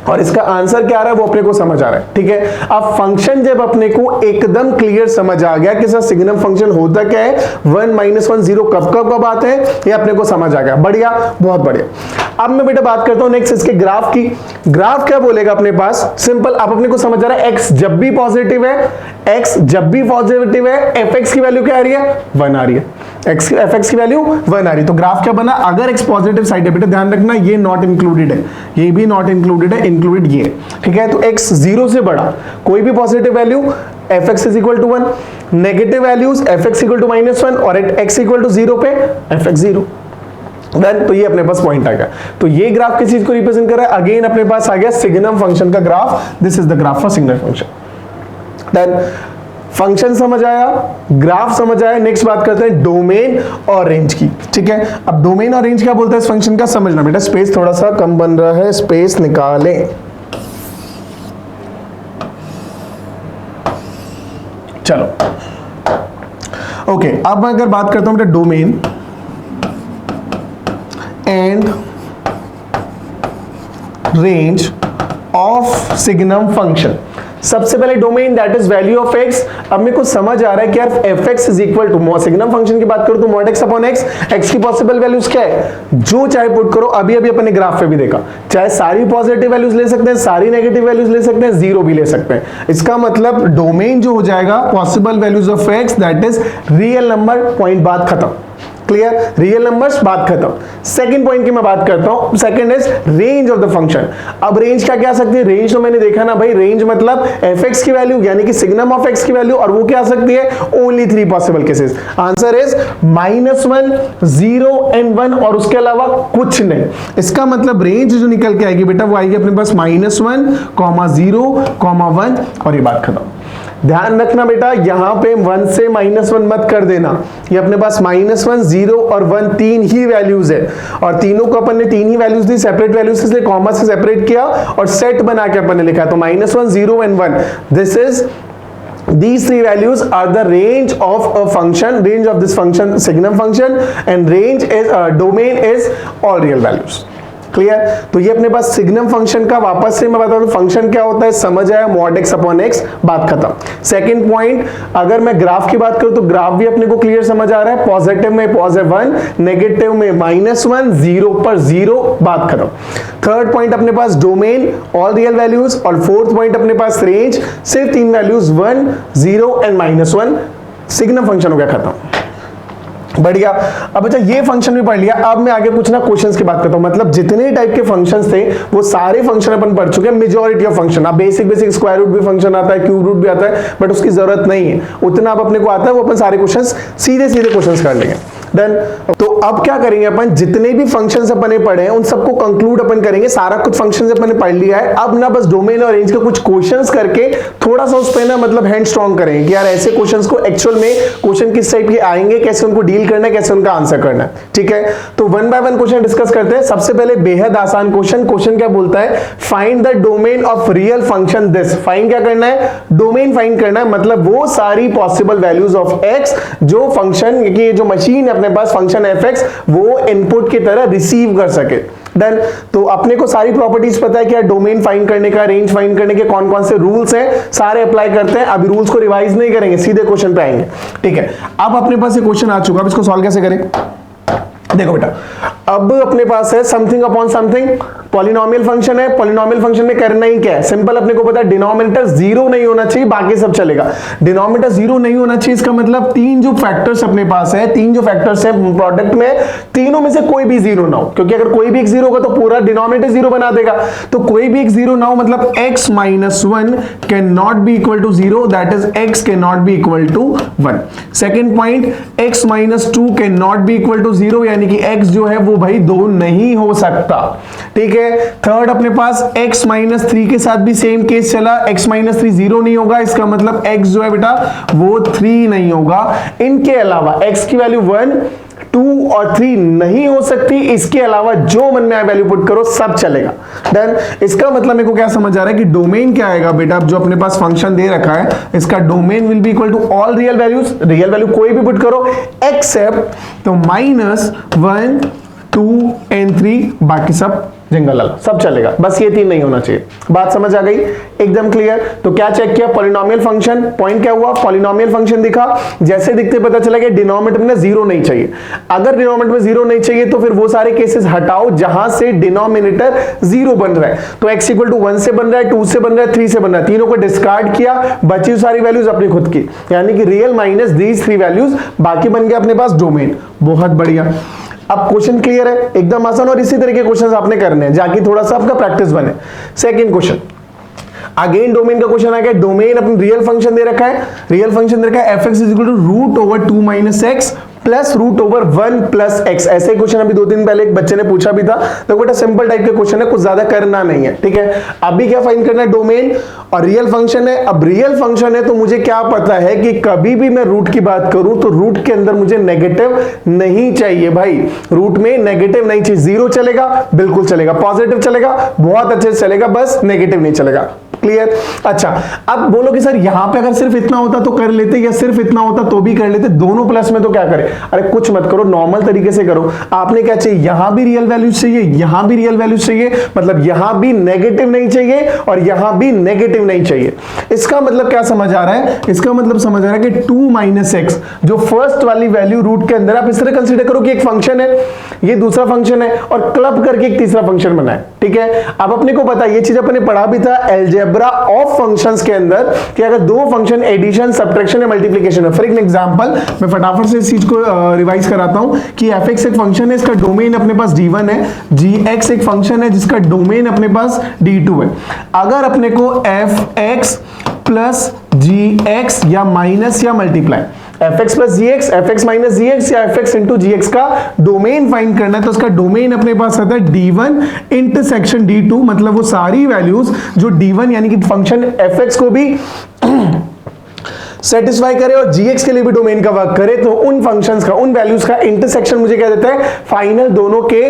और इसका आंसर क्या आ रहा है वो अपने को समझ आ रहा है, ठीक है। अब फंक्शन जब अपने को एकदम क्लियर समझ आ गया कि सर सिग्नम फंक्शन होता क्या है, 1 -1 0 कब आते हैं, ये अपने को समझ आ गया। बढ़िया, बहुत बढ़िया। अब मैं बेटा बात करता हूं नेक्स्ट इसके ग्राफ की। ग्राफ क्या बोलेगा अपने पास, सिंपल, अब अपने को समझ आ रहा है x जब भी पॉजिटिव है, x जब भी पॉजिटिव है, fx की वैल्यू क्या आ रही है, 1 आ रही है, fx की वैल्यू 1 आ रही है। तो ग्राफ क्या बना, अगर x पॉजिटिव साइड है बेटा ध्यान रखना ये नॉट इंक्लूडेड है, ये भी नॉट इंक्लूडेड है, इंक्लूडेड ये, ठीक है। तो x 0 से बड़ा कोई भी positive value fx is equal to 1, negative values fx equal to -1 और x इक्वल टू 0 पे fx 0। देन तो ये अपने पास पॉइंट आ गया। तो ये ग्राफ किस चीज को रिप्रेजेंट कर रहा है, अगेन अपने पास आ गया सिग्नम फंक्शन का graph, this is the graph for signum function. Then function समझ आया, ग्राफ समझ आया, नेक्स्ट बात करते हैं डोमेन और रेंज की, ठीक है। अब डोमेन और रेंज क्या बोलता है इस फंक्शन का, समझना बेटा। स्पेस थोड़ा सा कम बन रहा है, स्पेस निकालें। चलो ओके, अब मैं अगर बात करता हूं बेटा domain and range of signum function. सबसे पहले domain that is value of x. अब मेरे को समझ आ रहा है कि यार f x is equal to signum function की बात करूं तो mod x upon x. X की पॉसिबल वैल्यूज क्या है, जो चाहे पुट करो। अभी अभी अपने ग्राफ पे भी देखा, चाहे सारी पॉजिटिव वैल्यूज ले सकते हैं, सारी नेगेटिव वैल्यूज ले सकते हैं, जीरो भी ले सकते हैं। इसका मतलब डोमेन जो हो जाएगा possible values of x that is real number, point बात खत्म। क्लियर, रियल नंबर्स बात खत्म। सेकंड पॉइंट की मैं बात करता हूं, second is range of the function. अब रेंज क्या क्या आ सकती है, रेंज तो मैंने देखा ना भाई, रेंज मतलब एफ एक्स की वैल्यू यानी कि सिग्नम ऑफ एक्स की वैल्यू, और वो क्या आ सकती है, only 3 possible cases. Answer is -1, 0 and 1, और उसके अलावा कुछ नहीं। इसका मतलब रेंज जो निकल के आएगी बेटा वो आएगी अपने पास -1, 0, 1, और ये बात खत्म। ध्यान रखना बेटा, यहां पे 1 से -1 मत कर देना। ये अपने पास -1, 0 और 1 तीन ही वैल्यूज है, और तीनों को अपन ने तीन ही वैल्यूज दी, सेपरेट वैल्यूज, इसलिए कॉमा से सेपरेट किया और सेट बना के अपन ने लिखा। तो -1, 0 and 1, this is these three values are the range of a function, range of this function signum function, and range is domain is all real values। Clear, तो ये अपने पास सिग्नम फंक्शन का, वापस से मैं बता दूं फंक्शन क्या होता है, समझ आया, मॉड एक्स अपॉन एक्स, बात खत्म। सेकंड पॉइंट, अगर मैं ग्राफ की बात करूं तो ग्राफ भी अपने को क्लियर समझ आ रहा है, पॉजिटिव में +1, नेगेटिव में -1, 0 पर 0, बात खत्म। थर्ड पॉइंट अपने पास डोमेन ऑल रियल वैल्यूज, और फोर्थ पॉइंट अपने पास रेंज, सिर्फ 3 वैल्यूज 1, 0 एंड -1, सिग्नम फंक्शन हो गया खत्म। बढ़िया। अब अच्छा ये फंक्शन भी पढ़ लिया, अब मैं आगे कुछ ना क्वेश्चंस की बात करता हूं। मतलब जितने टाइप के फंक्शंस थे वो सारे फंक्शन अपन पढ़ चुके हैं, मेजॉरिटी ऑफ फंक्शन। अब बेसिक स्क्वायर रूट भी फंक्शन आता है, क्यूब रूट भी आता है, बट उसकी जरूरत नहीं है, उतना अब अपने को आता है, वो अपन सारे क्वेश्चंस सीधे क्वेश्चंस कर लेंगे। डन। तो अब क्या करेंगे अपन, जितने भी फंक्शंस अपन ने पढ़े हैं उन सबको कंक्लूड अपन करेंगे। सारा कुछ फंक्शंस अपन ने पढ़ लिया है, अब ना बस डोमेन और रेंज के कुछ क्वेश्चंस करके थोड़ा सा उस पे ना मतलब हैंड स्ट्रॉन्ग करेंगे कि यार ऐसे क्वेश्चंस को एक्चुअल में क्वेश्चन किस टाइप के आएंगे, कैसे उनको डील करना है, कैसे उनका आंसर करना है। ठीक है, तो 1 बाय 1 क्वेश्चन डिस्कस करते हैं। सबसे पहले बेहद आसान क्वेश्चन क्या बोलता है, find the domain of real function this. Find क्या करना है, डोमेन फाइंड करना है, मतलब वो सारी पॉसिबल वैल्यूज ऑफ एक्स जो फंक्शन की जो मशीन है अपने पास फंक्शन एफ एक्स वो इनपुट की तरह रिसीव कर सके। डन। तो अपने को सारी प्रॉपर्टीज पता है कि डोमेन फाइंड करने का, रेंज फाइंड करने के कौन कौन से रूल्स हैं, सारे अप्लाई करते हैं। अभी रूल्स को रिवाइज नहीं करेंगे, सीधे क्वेश्चन पे आएंगे। ठीक है, अब अपने पास ये क्वेश्चन आ चुका है, अब इसको सॉल्व कैसे करें। देखो बेटा, अब अपने पास है something upon something, polynomial function है। पॉलिनोमियल फंक्शन में करना ही क्या है, सिंपल, अपने को पता है डिनोमिनेटर 0 नहीं होना चाहिए, बाकी सब चलेगा। डिनोमिनेटर 0 नहीं होना चाहिए, इसका मतलब तीन जो फैक्टर्स अपने पास है, तीन जो फैक्टर्स है प्रोडक्ट में, तीनों में से कोई भी 0 ना हो, क्योंकि अगर कोई भी एक 0 होगा तो पूरा डिनोमिनेटर 0 बना देगा। तो कोई भी एक 0 ना हो, मतलब x - 1 can not be equal to 0, that is x can not be equal to 1। Second point, x - 2 can not be equal to 0, यानी कि x जो है वो भाई 2 नहीं हो सकता। ठीक है। थर्ड अपने पास x - 3 के साथ भी सेम केस चला, x - 3 0 नहीं होगा, इसका मतलब x जो है बेटा वो 3 नहीं होगा। इनके अलावा x की वैल्यू 1, 2 और 3 नहीं हो सकती, इसके अलावा जो मन में आए वैल्यू पुट करो, सब चलेगा। डन। इसका मतलब मेरे को क्या समझ आ रहा है कि डोमेन क्या आएगा बेटा, जो अपने पास फंक्शन दे रखा है इसका domain will be equal to all real values, real value कोई भी पुट करो एक्सेप्ट तो -1, 2 एंड 3, बाकी सब जिंगल लाल, सब चलेगा, बस ये 3 नहीं होना चाहिए। बात समझ आ गई, एकदम क्लियर। तो क्या चेक किया, पॉलिनोमियल फंक्शन, पॉइंट क्या हुआ, पॉलिनोमियल फंक्शन दिखा, जैसे दिखते पता चला कि डिनोमिनेटर में 0 नहीं चाहिए। अगर डिनोमिनेटर में 0 नहीं चाहिए तो फिर वो सारे केसेस हटाओ जहां से डिनोमिनेटर 0 बन रहा है। तो x = 1 से बन रहा है, 2 से बन रहा है, 3 से बन रहा है, तीनों को डिस्कार्ड किया, बची सारी वैल्यूज अपनी खुद की, यानी कि रियल माइनस दीज 3 वैल्यूज, बाकी बन गया अपने पास डोमेन। बहुत बढ़िया। अब क्वेश्चन क्लियर है, एकदम आसान, और इसी तरह के क्वेश्चन आपने करने हैं जाकि थोड़ा सा आपका प्रैक्टिस बने। सेकंड क्वेश्चन, अगेन डोमेन का क्वेश्चन आ गया। डोमेन अपने रियल फंक्शन दे रखा है, रियल फंक्शन दे रखा है f(x) = √2 - x प्लस √1 + x। ऐसे क्वेश्चन अभी 2 दिन पहले एक बच्चे ने पूछा भी था। तो बेटा सिंपल टाइप के क्वेश्चन है, कुछ ज्यादा करना नहीं है। ठीक है, अभी क्या फाइंड करना है, डोमेन और रियल फंक्शन है। अब रियल फंक्शन है तो मुझे क्या पता है कि कभी भी मैं रूट की बात करूं तो रूट के अंदर मुझे नेगेटिव नहीं चाहिए भाई, रूट में नेगेटिव नहीं चाहिए। 0 चलेगा, बिल्कुल चलेगा, पॉजिटिव चलेगा, बहुत अच्छे से चलेगा, बस नेगेटिव नहीं चलेगा। क्लियर। अच्छा, अब बोलो कि सर यहां पे अगर सिर्फ इतना होता तो कर लेते, या सिर्फ इतना होता तो भी कर लेते, दोनों प्लस में तो क्या करें। अरे कुछ मत करो, नॉर्मल तरीके से करो। आपने क्या चाहिए, यहां भी रियल वैल्यूज चाहिए, यहां भी रियल वैल्यूज चाहिए, मतलब यहां भी नेगेटिव नहीं चाहिए और यहां भी नेगेटिव नहीं चाहिए। इसका मतलब क्या समझ आ रहा है, इसका मतलब समझ आ रहा है कि 2 माइनस एक्स जो फर्स्ट वाली वैल्यू रूट के अंदर, आप इस तरह कंसीडर करो कि एक फंक्शन है, ये दूसरा फंक्शन है और क्लब करके एक तीसरा फंक्शन बना है, ठीक है। अब अपने को पता है, ये चीज अपने पढ़ा भी था अलजेब्रा ऑफ फंक्शंस के अंदर कि अगर दो फंक्शन एडिशन, सब्ट्रैक्शन या मल्टीप्लिकेशन है। फॉर एग्जांपल मैं फटाफट से इस चीज को रिवाइज कराता हूं कि fx एक फंक्शन है, इसका डोमेन अपने पास d1 है, gx एक फंक्शन है जिसका डोमेन अपने पास d2 है। अगर अपने को fx प्लस gx या माइनस या multiply fx plus gx, fx minus gx या fx इंटू gx का डोमेन फाइंड करना है, तो उसका डोमेन अपने पास आता है d1 इंटरसेक्शन d2, मतलब वो सारी वैल्यूज जो d1 यानी कि फंक्शन fx को भी सेटिस्फाई करे और gx के लिए भी डोमेन का वर्क करे, तो उन फंक्शंस का, उन वैल्यूज का इंटरसेक्शन मुझे क्या देता है, फाइनल दोनों के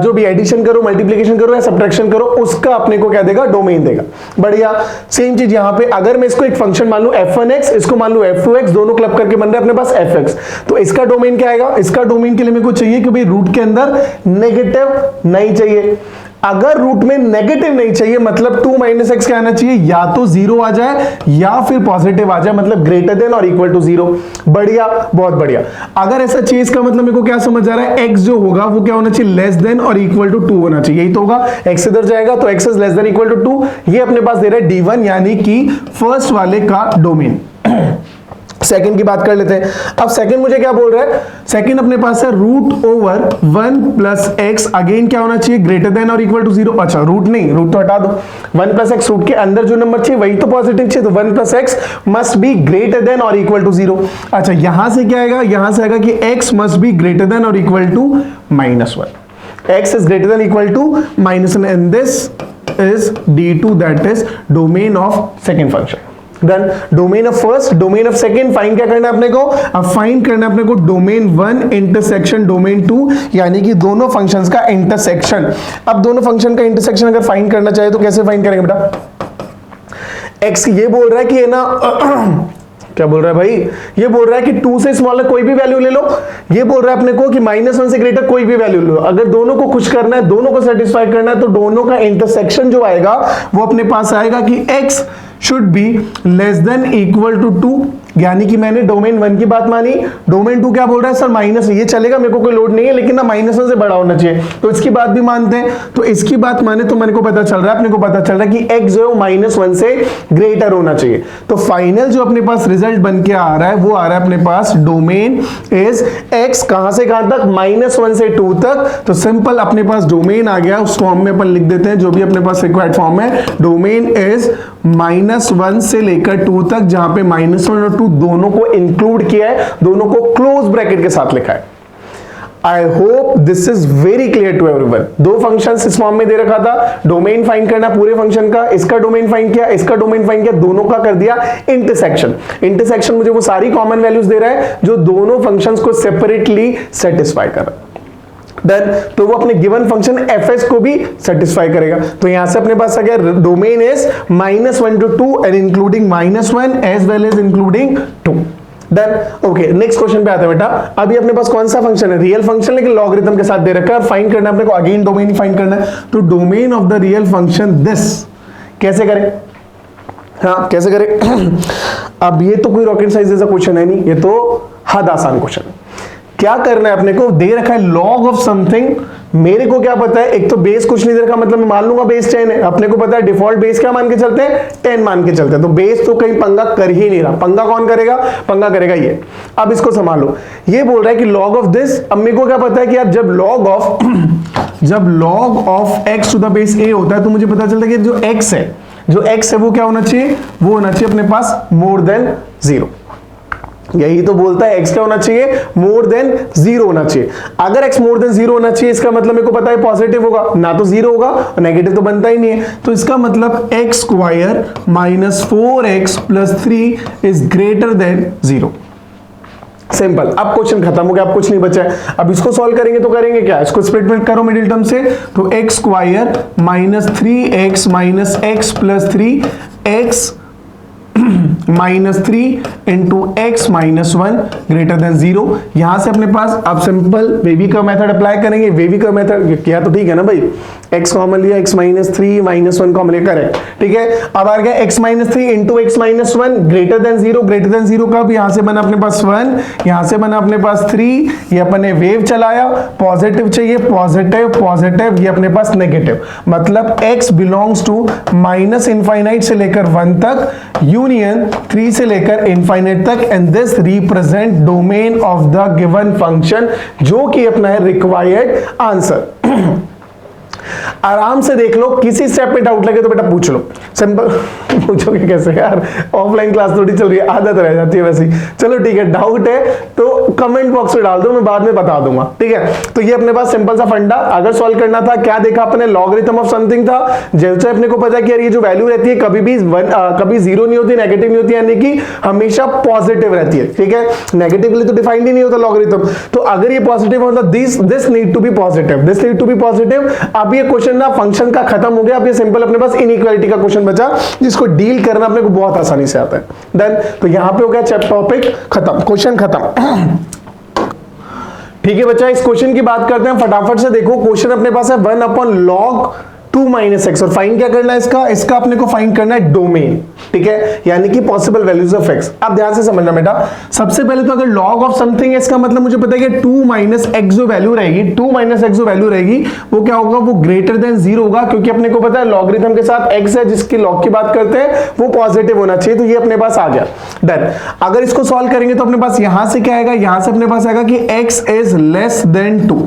जो भी एडिशन करो, मल्टीप्लिकेशन करो या सब्ट्रैक्शन करो, उसका अपने को क्या देगा, डोमेन देगा। बढ़िया। सेम चीज यहां पे, अगर मैं इसको एक फंक्शन मान लूं f1x, इसको मान लूं f2x, दोनों क्लब करके बन रहे अपने पास fx, तो इसका डोमेन क्या आएगा, इसका डोमेन के लिए मेरे को चाहिए कि भाई रूट के अंदर नेगेटिव नहीं चाहिए। अगर रूट में नेगेटिव नहीं चाहिए मतलब 2 माइनस एक्स क्या आना चाहिए, या तो 0 आ जाए या फिर पॉजिटिव आ जाए, मतलब ग्रेटर देन और इक्वल टू 0। बढ़िया, बहुत बढ़िया। अगर ऐसा चाहिए इसका मतलब मेरे को क्या समझ आ रहा है, x जो होगा वो क्या होना चाहिए, लेस देन और इक्वल टू 2 होना चाहिए, यही तो होगा। x इधर जाएगा तो x is less than equal to 2, ये अपने पास दे रहा है d1 यानी कि फर्स्ट वाले का डोमेन। सेकंड की बात कर लेते हैं। अब सेकंड मुझे क्या बोल रहा है, सेकंड अपने पास है root over 1 plus x, again क्या होना चाहिए, ग्रेटर देन और इक्वल टू 0। अच्छा रूट नहीं, रूट तो हटा दो, 1 प्लस एक्स रूट के अंदर जो नंबर चाहिए वही तो पॉजिटिव चाहिए, तो 1 plus x must be greater than और इक्वल टू 0। अच्छा यहां से क्या आएगा, यहां से आएगा कि x must be greater than और equal to -1, x is greater than equal to -1 and this is d2, that is domain of second function. Done. Domain of first, domain of second find क्या करना है अपने को, अब find करना है अपने को डोमेन 1 इंटरसेक्शन डोमेन 2, यानी कि दोनों फंक्शंस का इंटरसेक्शन। अब दोनों फंक्शन का इंटरसेक्शन अगर फाइंड करना चाहे तो कैसे फाइंड करेंगे बेटा, एक्स ये बोल रहा है कि है ना क्या बोल रहा है भाई, ये बोल रहा है कि 2 से स्मॉलर कोई भी वैल्यू ले लो, ये बोल रहा है अपने को कि -1 से ग्रेटर कोई भी वैल्यू लो। अगर दोनों को खुश करना है, दोनों को सेटिस्फाई करना है, तो दोनों का इंटरसेक्शन जो आएगा वो अपने पास आएगा कि x should be less than equal to 2, यानी कि मैंने डोमेन 1 की बात मानी, डोमेन 2 क्या बोल रहा है, सर माइनस, ये चलेगा मेरे को कोई लोड नहीं है, लेकिन ना -1 से बड़ा होना चाहिए, तो इसकी बात भी मानते हैं। तो इसकी बात माने तो मेरे को पता चल रहा है, अपने को पता चल रहा है कि x जो है -1 से ग्रेटर होना चाहिए। तो फाइनल जो अपने पास रिजल्ट बन के आ रहा है वो आ रहा है अपने पास डोमेन इज x, कहां से कहां तक, -1 से 2 तक। तो सिंपल अपने पास डोमेन आ गया, उस फॉर्म में अपन लिख देते हैं जो भी अपने पास रिक्वायर्ड फॉर्म है, डोमेन इज -1 से लेकर 2 तक, जहां पे -1 और 2 दोनों को इंक्लूड किया है, दोनों को क्लोज ब्रैकेट के साथ लिखा है। I hope this is very clear to everyone. दो फंक्शंस इस फॉर्म में दे रखा था, डोमेन फाइंड करना पूरे फंक्शन का, इसका डोमेन फाइंड किया, इसका डोमेन फाइंड किया, दोनों का कर दिया इंटरसेक्शन। इंटरसेक्शन मुझे वो सारी कॉमन वैल्यूज दे रहा है जो दोनों फंक्शंस को सेपरेटली सेटिस्फाई कर रहा है। डन। तो वो अपने गिवन फंक्शन fs को भी सेटिस्फाई करेगा। तो यहां से अपने पास आ गया domain is -1 to 2 and including -1 as well as including 2। Done. Okay, next question पे आते हैं बेटा। अभी अपने पास कौन सा फंक्शन है, रियल फंक्शन, लेकिन लॉगरिथम के साथ दे रखा है, फाइंड करना है अपने को, अगेन डोमेन ही फाइंड करना है। तो domain of the real function this कैसे करें, हाँ कैसे करें अब ये तो कोई रॉकेट साइंस जैसा क्वेश्चन है नहीं, ये तो हद आसान क्वेश्चन है। क्या करना है अपने को, दे रखा है लॉग ऑफ समथिंग, मेरे को क्या पता है, एक तो बेस कुछ नहीं दे रखा, मतलब मैं मान लूंगा बेस 10 है, अपने को पता है डिफॉल्ट बेस क्या मान के चलते हैं, 10 मान के चलते हैं, तो बेस तो कहीं पंगा कर ही नहीं रहा। पंगा कौन करेगा, पंगा करेगा ये। अब इसको संभालो, ये बोल रहा है कि लॉग ऑफ दिस, अब मेरे को क्या पता है कि यार जब log of x to the base a होता है तो मुझे पता चलता है कि जो x है वो क्या होना चाहिए, वो होना चाहिए अपने पास मोर देन 0। यही तो बोलता है x क्या होना चाहिए, मोर देन 0 होना चाहिए। अगर x मोर देन 0 होना चाहिए, इसका मतलब मेरे को पता है पॉजिटिव होगा, ना तो 0 होगा और नेगेटिव तो बनता ही नहीं है। तो इसका मतलब x square -4x + 3 is greater then 0। Simple. अब क्वेश्चन खत्म हो गया, अब कुछ नहीं बचा है। अब इसको सॉल्व करेंगे तो करेंगे क्या, इसको स्प्लिट करो मिडिल टर्म से, तो x square -3x - x + 3 x -3 into x minus 1 greater than 0। यहां से अपने पास अब simple wavy curve method apply करेंगे। वेवी कर्व मेथड किया तो ठीक है ना भाई, x कॉमन लिया, x -3 -1 कॉमन लिया, करेक्ट, ठीक है। अब आ गया x -3 into x minus 1 greater than 0। Greater than 0 कब? यहां से बना अपने पास 1, यहां से बना अपने पास 3, ये अपने वेव चलाया, पॉजिटिव चाहिए, पॉजिटिव पॉजिटिव, ये अपने पास नेगेटिव, मतलब x बिलोंग्स टू -इनफाइनाइट से लेकर 1 तक, यूनियन 3 से लेकर इनफाइनाइट तक, and this represent domain of the given function, जो कि अपना है रिक्वायर्ड आंसर। आराम से देख लो, किसी स्टेप पे डाउट लगे तो बेटा पूछ लो, सिंपल। पूछोगे कैसे यार, ऑफलाइन क्लास थोड़ी चल रही है, आदत रह जाती है वैसे। चलो ठीक है, डाउट है तो कमेंट बॉक्स में डाल दो, मैं बाद में बता दूंगा, ठीक है। तो ये अपने पास सिंपल सा फंडा, अगर सॉल्व करना था, क्या देखा अपने, लॉगरिथम ऑफ समथिंग था। जैसे अपने को पता है कि यार ये जो वैल्यू रहती है कभी भी कभी 0 नहीं होती, नेगेटिव नहीं होती, यानी कि हमेशा पॉजिटिव रहती है, ठीक है। नेगेटिवली तो डिफाइंड ही नहीं होता लॉगरिथम, तो अगर ये पॉजिटिव मतलब this need to be positive, this need to be positive. अब ये क्वेश्चन ना फंक्शन का खत्म हो गया, अब ये सिंपल अपने पास इनइक्वालिटी का क्वेश्चन बचा, जिसको डील करना अपने को बहुत आसानी से आता है। देन तो यहां पे हो गया चैप्टर टॉपिक खत्म, क्वेश्चन खत्म। ठीक है बच्चा, इस क्वेश्चन की बात करते हैं फटाफट से। देखो क्वेश्चन अपने पास है 1/log 2 - x, और फाइंड क्या करना है इसका अपने को फाइंड करना है डोमेन, ठीक है, यानी कि पॉसिबल वैल्यूज ऑफ x। अब ध्यान से समझना बेटा, सबसे पहले तो अगर log ऑफ समथिंग है, इसका मतलब मुझे पता है कि 2 - x जो वैल्यू रहेगी, 2 - x जो वैल्यू रहेगी वो क्या होगा, वो ग्रेटर देन 0 होगा, क्योंकि अपने को पता है लॉगरिथम के साथ x है जिसकी log की बात करते हैं वो पॉजिटिव होना चाहिए, तो ये अपने पास आ गया। डन। अगर इसको सॉल्व करेंगे तो अपने पास यहां से क्या आएगा, यहां से अपने पास आएगा कि x is less then 2,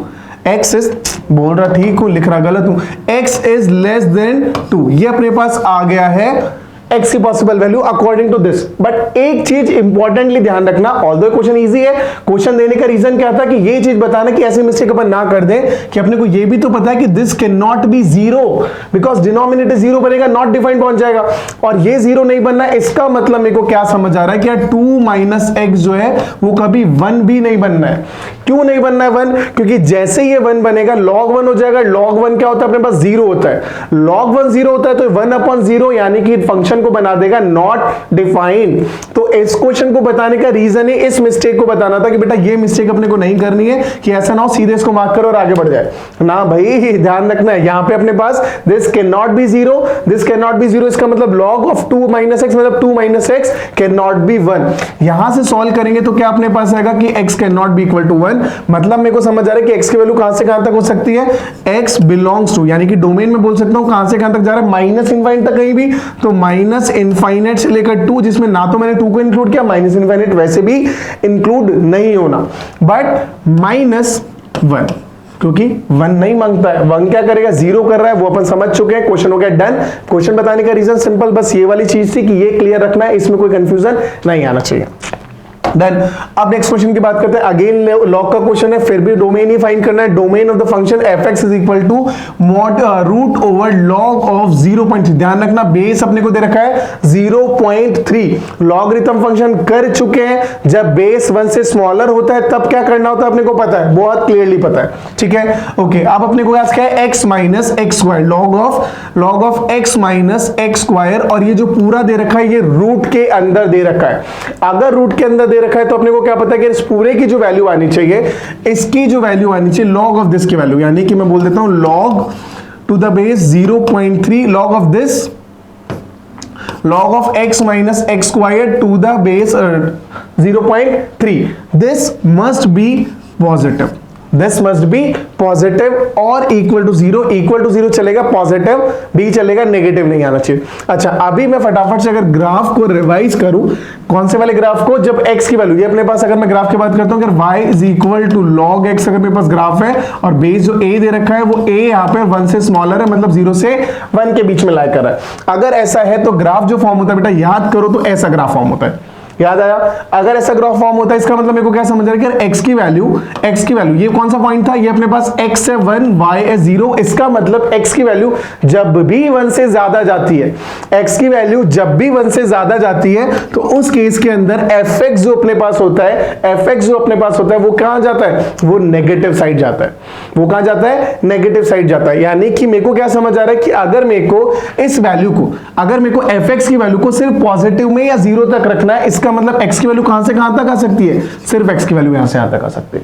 x is, बोल रहा ठीक हूं लिख रहा गलत हूं, x इज लेस देन 2, ये अपने पास आ गया है x की possible value according to this. But एक चीज इंपॉर्टेंटली ध्यान रखना, ऑल्दो क्वेश्चन इजी है, क्वेश्चन देने का रीजन क्या था कि ये चीज बताना कि ऐसी मिस्टेक अपन ना कर दें कि अपने को ये भी तो पता है कि this can not be 0, because denominator 0 बनेगा, नॉट डिफाइंड पहुंच जाएगा, और ये 0 नहीं बनना। इसका मतलब मेरे को क्या समझ आ रहा है कि यार 2 - x जो है वो कभी 1 भी नहीं बनना है। क्यों नहीं बनना है 1? क्योंकि जैसे ये 1 बनेगा log 1 हो जाएगा। log 1 क्या होता है, अपने पास 0 होता है, log 1 0 होता है, तो 1/0 यानी कि फंक्शन को बना देगा नॉट डिफाइंड। तो इस क्वेश्चन को बताने का रीजन है इस मिस्टेक को बताना था कि बेटा ये मिस्टेक अपने को नहीं करनी है, कि ऐसा ना हो सीधे इसको मार्क करो और आगे बढ़ जाए ना भाई, ध्यान रखना है। यहां पे अपने पास this can not be 0, this can not be 0, इसका मतलब log ऑफ 2 - x मतलब 2 - x कैन नॉट बी 1। यहां से सॉल्व करेंगे तो क्या अपने पास आएगा कि x can not be equal to 1, मतलब मेरे को समझ आ रहा है कि x की वैल्यू कहां से कहां तक हो सकती है, x बिलोंग्स टू, यानी कि डोमेन में बोल सकता हूं कहां से कहां तक जा रहा है, -इनफाइनाइट तक कहीं भी, तो -इनफाइनाइट से लेकर 2, जिसमें ना तो मैंने 2 को इंक्लूड किया, -इनफाइनाइट वैसे भी इंक्लूड नहीं होना, बट -1, क्योंकि 1 नहीं मांगता है, 1 क्या करेगा, 0 कर रहा है, वो अपन समझ चुके हैं। क्वेश्चन हो गया डन। क्वेश्चन बताने का रीजन सिंपल, बस ये वाली चीज थी कि ये क्लियर रखना है, इसमें कोई कंफ्यूजन नहीं आना चाहिए। देन अब नेक्स्ट क्वेश्चन की बात करते हैं। अगेन लॉग का क्वेश्चन है, फिर भी डोमेन ही फाइंड करना है। Domain of the function fx is equal to root over log of 0.3। ध्यान रखना बेस अपने को दे रखा है 0.3। लॉगरिथम फंक्शन कर चुके हैं, जब बेस 1 से स्मॉलर होता है तब क्या करना होता है अपने को पता है, बहुत क्लियरली पता है, ठीक है। ओके, अब अपने को क्या है, x minus x square, log of x minus x square, और ये जो पूरा दे रखा है ये रूट के अंदर दे रखा है। अगर रूट के अंदर दे रखा है तो अपने को क्या पता है कि इस पूरे की जो वैल्यू आनी चाहिए, इसकी जो वैल्यू आनी चाहिए लॉग ऑफ दिस की वैल्यू, यानी कि मैं बोल देता हूं log to the base 0.3 log of this, log of x minus x squared to the base 0.3. This must be positive. This must be positive और equal to 0. equal to 0 चलेगा, positive भी चलेगा, नेगेटिव नहीं आना चाहिए। अच्छा, अभी मैं फटाफट से अगर ग्राफ को रिवाइज करूं, कौन से वाले ग्राफ को, जब x की वैल्यू, ये अपने पास अगर मैं ग्राफ की बात करता हूं, अगर y is equal to log x अगर मेरे पास ग्राफ है और बेस जो a दे रखा है वो a यहाँ पे 1 से स्मॉलर है, मतलब 0 से 1 के बीच में लाई कर रहा है। अगर ऐसा है तो ग्राफ जो फॉर्म होता है बेटा, याद करो तो ऐसा ग्राफ फॉर्म होता है, याद आया? अगर ऐसा ग्राफ फॉर्म होता है इसका मतलब मेरे को क्या समझ आ रहा है कि x की वैल्यू ये कौन सा पॉइंट था, ये अपने पास x है 1, y है 0। इसका मतलब x की वैल्यू जब भी 1 से ज्यादा जाती है, x की वैल्यू जब भी 1 से ज्यादा जाती है तो उस केस के अंदर fx जो अपने पास होता है वो कहां जाता है, वो नेगेटिव साइड जाता है। वो कहां जाता है, नेगेटिव साइड जाता है। यानी कि मेरे को क्या समझ आ रहा है कि अगर मेरे को इस वैल्यू को, अगर मेरे को fx की वैल्यू को सिर्फ पॉजिटिव में या 0 तक रखना है, इसका मतलब x की वैल्यू कहां से कहां तक आ सकती है, सिर्फ x की वैल्यू यहां से यहां तक आ सकती है।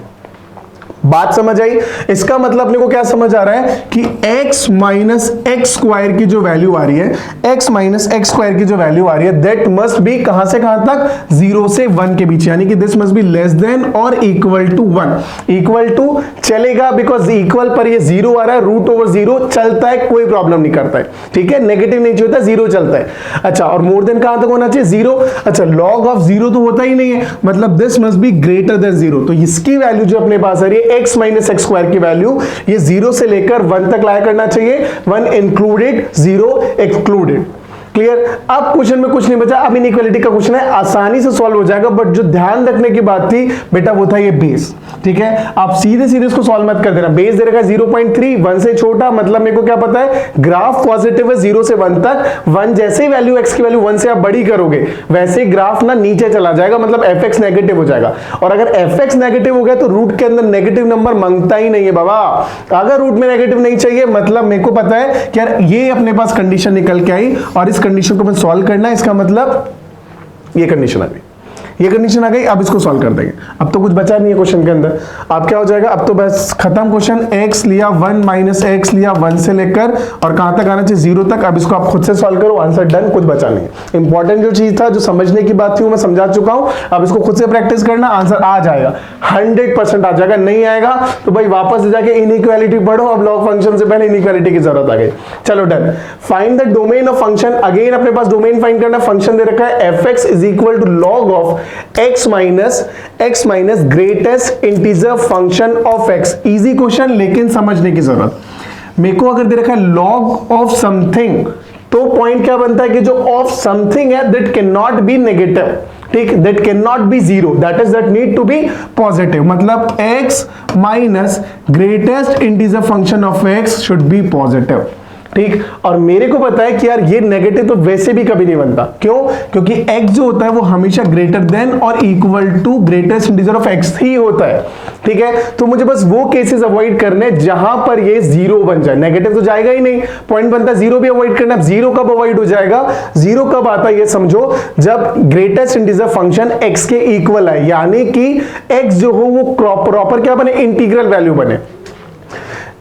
बात समझ आई? इसका मतलब अपने को क्या समझ आ रहा है कि x माइनस एक्स स्क्वायर की जो वैल्यू आ रही है, x माइनस एक्स स्क्वायर की जो वैल्यू आ रही है, दैट मस्ट बी कहां से कहां तक, 0 से 1 के बीच। यानी कि this must be less then और इक्वल टू 1। इक्वल टू चलेगा बिकॉज इक्वल पर ये 0 आ रहा है, रूट ओवर 0 चलता है, कोई प्रॉब्लम नहीं करता है। ठीक है, नेगेटिव नहीं होता, 0 चलता है। अच्छा, और मोर देन कहां तक होना चाहिए, 0। अच्छा, लॉग ऑफ 0 तो होता ही नहीं है, मतलब this must be greater then 0। तो इसकी वैल्यू जो अपने पास आ रही है x माइनस एक्स स्क्वायर की वैल्यू, ये 0 से लेकर 1 तक लाया करना चाहिए, 1 इंक्लूडेड 0 एक्सक्लूडेड। क्लियर? अब क्वेश्चन में कुछ नहीं बचा, अब इनइक्वालिटी का क्वेश्चन है, आसानी से सॉल्व हो जाएगा। बट जो ध्यान रखने की बात थी बेटा वो था ये बेस। ठीक है, आप सीधे सीधे इसको सॉल्व मत कर देना। बेस दे रखा है 0.3, 1 से छोटा, मतलब मेरे को क्या पता है ग्राफ पॉजिटिव है 0 से 1 तक। 1 जैसे ही वैल्यू x की वैल्यू 1 से आप बड़ी करोगे वैसे ही ग्राफ ना नीचे चला जाएगा, मतलब fx नेगेटिव हो जाएगा। और अगर fx नेगेटिव हो गया तो रूट के अंदर नेगेटिव नंबर मांगता ही नहीं है बाबा। अगर रूट में नेगेटिव नहीं चाहिए, मतलब मेरे को पता है कि यार ये अपने पास कंडीशन निकल के आई और इस कंडीशन को मैं सॉल्व करना है, इसका मतलब ये कंडीशन आ गई, ये कंडीशन आ गई। अब इसको सॉल्व कर देंगे, अब तो कुछ बचा नहीं है क्वेश्चन के अंदर। अब क्या हो जाएगा, अब तो बस खत्म क्वेश्चन। x लिया 1 माइनस एक्स लिया 1 से लेकर और कहां तक आना चाहिए, 0 तक। अब इसको आप खुद से सॉल्व करो, आंसर डन, कुछ बचा नहीं है। इंपॉर्टेंट जो चीज था, जो समझने की बात थी वो मैं समझा चुका हूं। अब इसको खुद से प्रैक्टिस करना, आंसर आ जाएगा, 100% आ जाएगा। नहीं आएगा तो भाई वापस जाके इनइक्वालिटी पढ़ो। अब लॉग फंक्शन से पहले इनइक्वालिटी की जरूरत आ गई। चलो done. Find the domain of function. Again अपने पास डोमेन फाइंड करना। फंक्शन दे रखा है fx is equal to log of x minus greatest integer function of x। Easy question, लेकिन समझने की जरूरत। मेरे को अगर दे रखा है लॉग ऑफ समथिंग, तो पॉइंट क्या बनता है कि जो ऑफ समथिंग है that can not be negative. ठीक, that can not be 0, that is that need to be positive. मतलब x minus greatest integer function of x should be positive. ठीक, और मेरे को पता है कि यार ये नेगेटिव तो वैसे भी कभी नहीं बनता। क्यों? क्योंकि x जो होता है वो हमेशा ग्रेटर देन और equal to greatest integer of x ही होता है। ठीक है, तो मुझे बस वो केसेस अवॉइड करने जहां पर ये 0 बन जाए। नेगेटिव तो जाएगा ही नहीं, पॉइंट बनता है 0 भी अवॉइड करना। 0 कब अवॉइड हो जाएगा, 0 कब आता है ये समझो, जब ग्रेटेस्ट इंटीजर फंक्शन x के इक्वल है, यानी कि x जो हो वो प्रॉपर क्या बने, इंटीग्रल वैल्यू बने।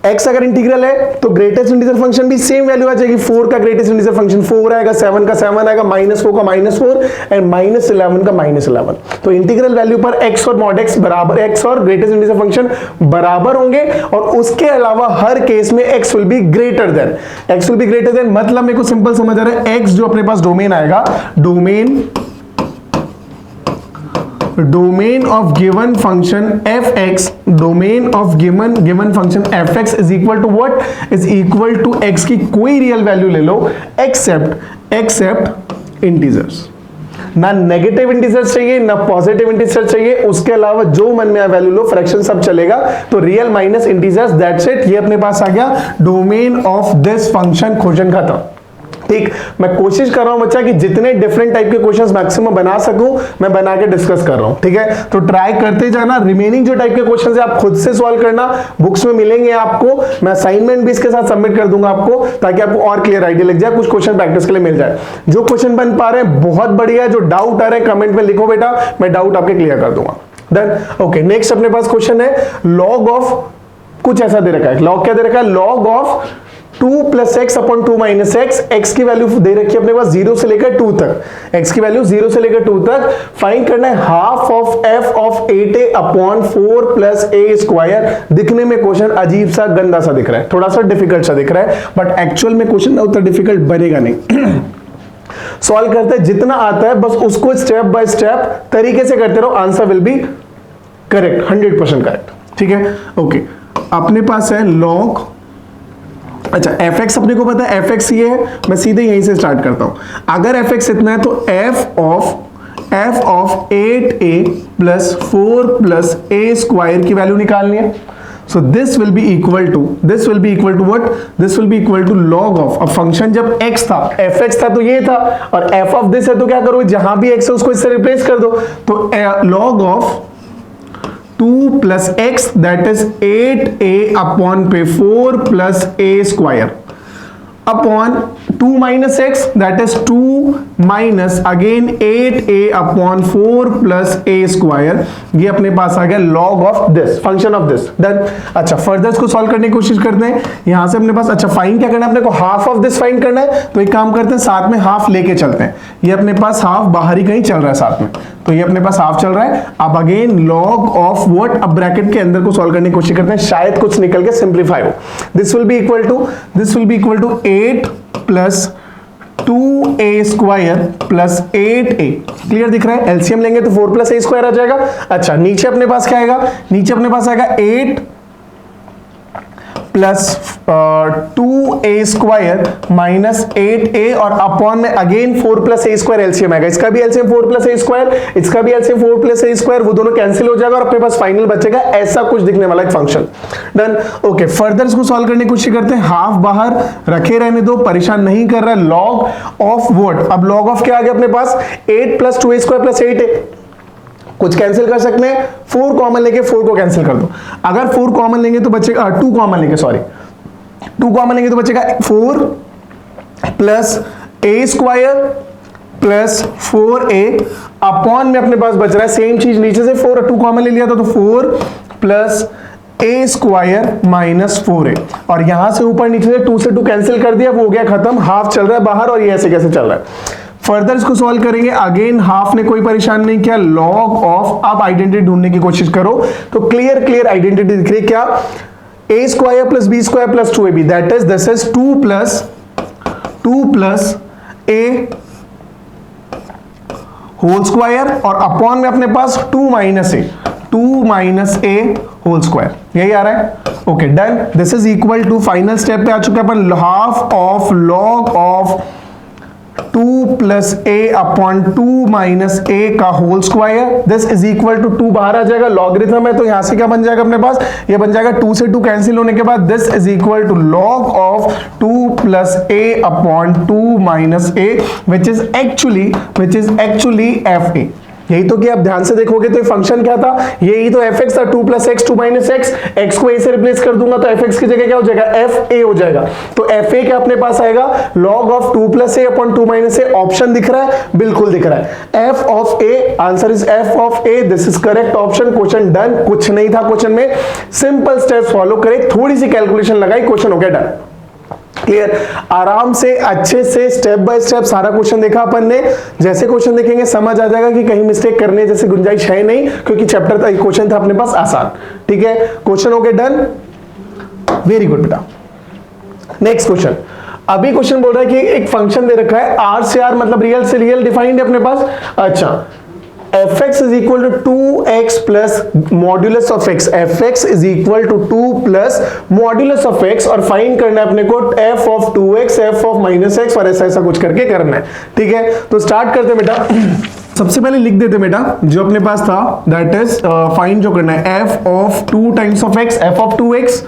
x अगर इंटीग्रल है तो ग्रेटेस्ट इंटीजर फंक्शन भी सेम वैल्यू आ जाएगी। 4 का ग्रेटेस्ट इंटीजर फंक्शन 4 आएगा, 7 का 7 आएगा, -4 का -4 एंड -11 का -11। तो इंटीग्रल वैल्यू पर x और मॉड x बराबर, x और ग्रेटेस्ट इंटीजर फंक्शन बराबर होंगे। और उसके अलावा हर केस में x will be greater then, x will be greater then. मतलब मेरे को सिंपल समझ आ रहा है, x जो अपने पास डोमेन आएगा, domain of given function fx, domain of given function fx is equal to what, is equal to x की कोई रियल वैल्यू ले लो एक्सेप्ट इंटीजर्स। ना नेगेटिव इंटीजर्स चाहिए ना पॉजिटिव इंटीजर्स चाहिए, उसके अलावा जो मन में वैल्यू लो, फ्रैक्शन सब चलेगा। तो real minus integers, that's it. ये अपने पास आ गया domain of this function. Question खत्म। ठीक, मैं कोशिश कर रहा हूं बच्चा कि जितने डिफरेंट टाइप के क्वेश्चंस मैक्सिमम बना सकूं मैं बना के डिस्कस कर रहा हूं। ठीक है, तो ट्राई करते जाना। रिमेनिंग जो टाइप के क्वेश्चंस है आप खुद से सॉल्व करना, बुक्स में मिलेंगे आपको। मैं असाइनमेंट भी इसके साथ सबमिट कर दूंगा आपको, ताकि आपको और क्लियर आइडिया लग जाए, कुछ क्वेश्चन प्रैक्टिस के लिए मिल जाए। जो क्वेश्चन बन पा रहे हैं बहुत बढ़िया, जो डाउट आ रहे हैं कमेंट में लिखो बेटा, मैं डाउट आपके क्लियर कर दूंगा। देन ओके, नेक्स्ट अपने पास क्वेश्चन है लॉग ऑफ, कुछ ऐसा दे रखा है। लॉग क्या दे रखा है, log of 2 plus x upon 2 minus x. X की वैल्यू दे रखी है अपने पास 0 से लेकर 2 तक, एक्स की वैल्यू 0 से लेकर 2 तक। फाइंड करना है half of F of 8a upon 4 plus A square. दिखने में क्वेश्चन अजीब सा गंदा सा दिख रहा है, थोड़ा सा डिफिकल्ट सा दिख रहा है, बट एक्चुअल में क्वेश्चन उतना डिफिकल्ट बनेगा नहीं। सॉल्व करते हैं जितना आता है, बस उसको स्टेप बाय स्टेप तरीके से करते रहो, answer will B correct, 100% correct. ठीक है, ओके। अपने पास है लॉग, अच्छा fx अपने को पता है fx ये है, मैं सीधे यहीं से स्टार्ट करता हूं। अगर fx इतना है तो f of f of 8a plus 4 plus a square की वैल्यू निकालनी है। So this will be equal to what? This will be equal to log of, अब फंक्शन जब x था, fx था तो ये था, और f ऑफ दिस है तो क्या करो, जहां भी x है उसको इससे रिप्लेस कर दो, तो log of 2 plus x that is 8a upon पे 4 plus a square upon 2 minus x that is 2 minus again 8a upon 4 plus a square, ये अपने पास आ गया log of this, function of this. Done. अच्छा, फर्दर इसको solve करने की कोशिश करते हैं। यहां से अपने पास, अच्छा फाइंड क्या करना है अपने को, हाफ ऑफ दिस फाइंड करना है, तो एक काम करते हैं साथ में हाफ लेके चलते हैं। ये अपने पास हाफ बाहर ही कहीं चल रहा है साथ में, तो ये अपने पास हाफ चल रहा है। अब अगेन लॉग ऑफ व्हाट, अब ब्रैकेट के अंदर को सॉल्व करने की कोशिश करते हैं, शायद कुछ निकल के सिंप्लीफाई हो। This will be equal to 8 plus 2a square plus 8a, clear दिख रहा है? एलसीएम लेंगे तो 4 प्लस a स्क्वायर आ जाएगा। अच्छा, नीचे अपने पास क्या आएगा, नीचे अपने पास आएगा 8 plus 2a square minus 8a और अपॉन में again 4 plus a square LCM आएगा। इसका भी एलसीएम 4 प्लस a स्क्वायर, इसका भी एलसीएम 4 प्लस a स्क्वायर, वो दोनों कैंसिल हो जाएगा और अपने पास फाइनल बचेगा ऐसा कुछ दिखने वाला एक फंक्शन। डन। ओके, फर्दर इसको सॉल्व करने की कोशिश करते हैं। हाफ बाहर रखे रहने दो, परेशान नहीं कर रहा है। लॉग ऑफ व्हाट, अब लॉग ऑफ क्या आ गया अपने पास, 8 plus 2a square plus 8a, कुछ कैंसिल कर सकते हैं, 4 कॉमन लेके 4 को कैंसिल कर दो। अगर 4 कॉमन लेंगे तो बचेगा 2 कॉमन लेंगे, सॉरी 2 कॉमन लेंगे तो बचेगा 4 plus a square plus 4a upon में अपने पास बच रहा है सेम चीज, नीचे से 4 और 2 कॉमन ले लिया था तो 4 plus a square minus 4a, और यहां से ऊपर नीचे से 2 से 2 कैंसिल कर दिया, वो हो गया खत्म। हाफ चल रहा है बाहर और ये ऐसे कैसे चल रहा है। फर्दर इसको सॉल्व करेंगे, अगेन हाफ ने कोई परेशान नहीं किया। लॉग ऑफ, अब आइडेंटिटी ढूंढने की कोशिश करो तो क्लियर आइडेंटिटी दिख रही है क्या, a square plus b square plus 2ab, that is this is 2 plus a whole square और अपॉन में अपने पास 2 माइनस a होल स्क्वायर, यही आ रहा है। Okay done. This is equal to, final step पे आ चुका है अपन, half of log of 2 plus a upon 2 minus a का whole square, this is equal to 2 बाहर आ जाएगा, लॉगरिथम है तो यहां से क्या बन जाएगा अपने पास, ये बन जाएगा 2 से 2 कैंसिल होने के बाद this is equal to log of 2 plus a upon 2 minus a which is actually fa। यही तो कि आप ध्यान से देखोगे तो ये फंक्शन क्या था, यही तो fx था, 2 plus x 2 minus x, x को a से रिप्लेस कर दूंगा तो fx की जगह क्या हो जाएगा, fa हो जाएगा। तो fa क्या अपने पास आएगा, log of 2 plus a upon 2 minus a, option दिख रहा है, बिल्कुल दिख रहा है, f of a, answer is f of a, this is correct option. Question done, कुछ नहीं था क्वेश्चन में, सिंपल स्टेप्स फॉलो करे, थोड़ी सी कैलकुलेशन लगाई, क्वेश्चन हो गया डन। क्लियर, आराम से अच्छे से स्टेप बाय स्टेप सारा क्वेश्चन देखा अपन ने, जैसे क्वेश्चन देखेंगे समझ आ जाएगा कि कहीं मिस्टेक करने जैसे गुंजाइश है नहीं, क्योंकि चैप्टर था, क्वेश्चन था अपने पास आसान। ठीक है, क्वेश्चन हो गया डन, वेरी गुड बेटा। नेक्स्ट क्वेश्चन, अभी क्वेश्चन बोल रहा है कि एक फंक्शन दे रखा है r से r मतलब रियल से रियल डिफाइंड है अपने पास। अच्छा, fx is equal to 2x plus modulus of x, fx is equal to 2 plus modulus of x, और फाइंड करना है अपने को f of 2x, f of minus x, और ऐसा कुछ करके करना है। ठीक है, तो स्टार्ट करते हैं बेटा। सबसे पहले लिख देते बेटा जो अपने पास था, दैट इज फाइंड जो करना है f of 2 times of x, f of 2x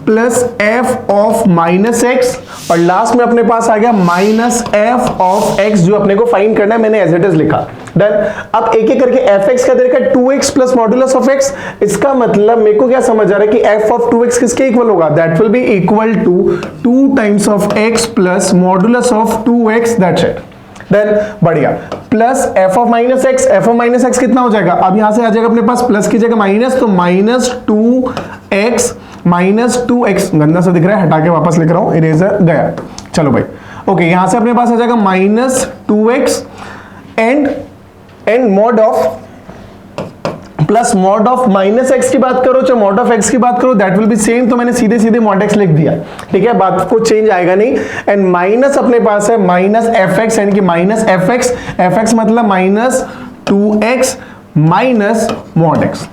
plus f of minus x, और लास्ट में अपने पास आ गया माइनस f ऑफ x जो अपने को फाइंड करना है, मैंने एज इट इज लिखा। डन। अब एक एक करके fx का दे रखा है 2x plus modulus of x, इसका मतलब मेरे को क्या समझ आ रहा है कि f ऑफ 2x किसके इक्वल होगा, that will be equal to 2 times of x plus modulus of 2x, that's it. Then बढ़िया, plus f of minus X, f of minus X कितना हो जाएगा, अब यहां से आ जाएगा अपने पास प्लस की जगह माइनस, तो माइनस 2x माइनस 2x, गंदा सा दिख रहा है, हटा के वापस लिख रहा हूं, इरेजर गया। चलो भाई, ओके, यहां से अपने पास आ जाएगा minus 2x and mod of plus mod of minus x की बात करो चाहे मॉड ऑफ एक्स की बात करो, दैट विल बी सेम, तो मैंने सीधे सीधे मॉड एक्स लिख दिया। ठीक है, बात को चेंज आएगा नहीं। एंड माइनस अपने पास है माइनस एफ एक्स, यानी कि माइनस एफ एक्स मतलब minus 2x minus mod x.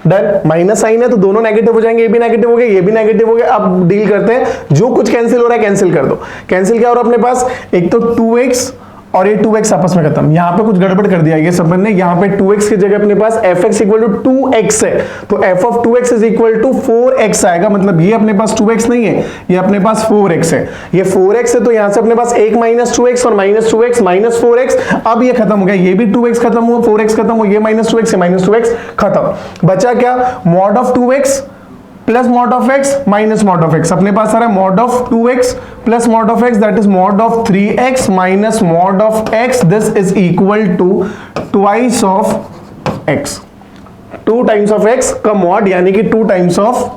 Done, minus sign है तो दोनों नेगेटिव हो जाएंगे, ये भी नेगेटिव हो गए, ये भी नेगेटिव हो गए। अब डील करते हैं, जो कुछ कैंसिल हो रहा है कैंसिल कर दो। कैंसिल क्या हो रहा है अपने पास, एक तो 2x और ये 2x आपस में खत्म। यहाँ पे कुछ गड़बड़ कर दिया ये सब ने, यहाँ पे 2x की जगह अपने पास fx इक्वल टू 2x है, तो f of 2x is equal to 4x आएगा, मतलब ये अपने पास 2x नहीं है, ये अपने पास 4x है। ये 4x है तो यहाँ से अपने पास एक माइनस 2x और माइनस 2x माइनस 4x, अब ये खत्म हो गया, ये भी 2x खत्म हुआ, 4x खत्म हुआ, ये माइनस 2x ये माइनस 2x खत्म। बचा क्या, mod of 2x plus mod of x minus mod of x। अपने पास आ रहा है mod of 2x plus mod of x, that is mod of 3x minus mod of x, this is equal to twice of x, 2 times of x का mod यानी कि 2 times of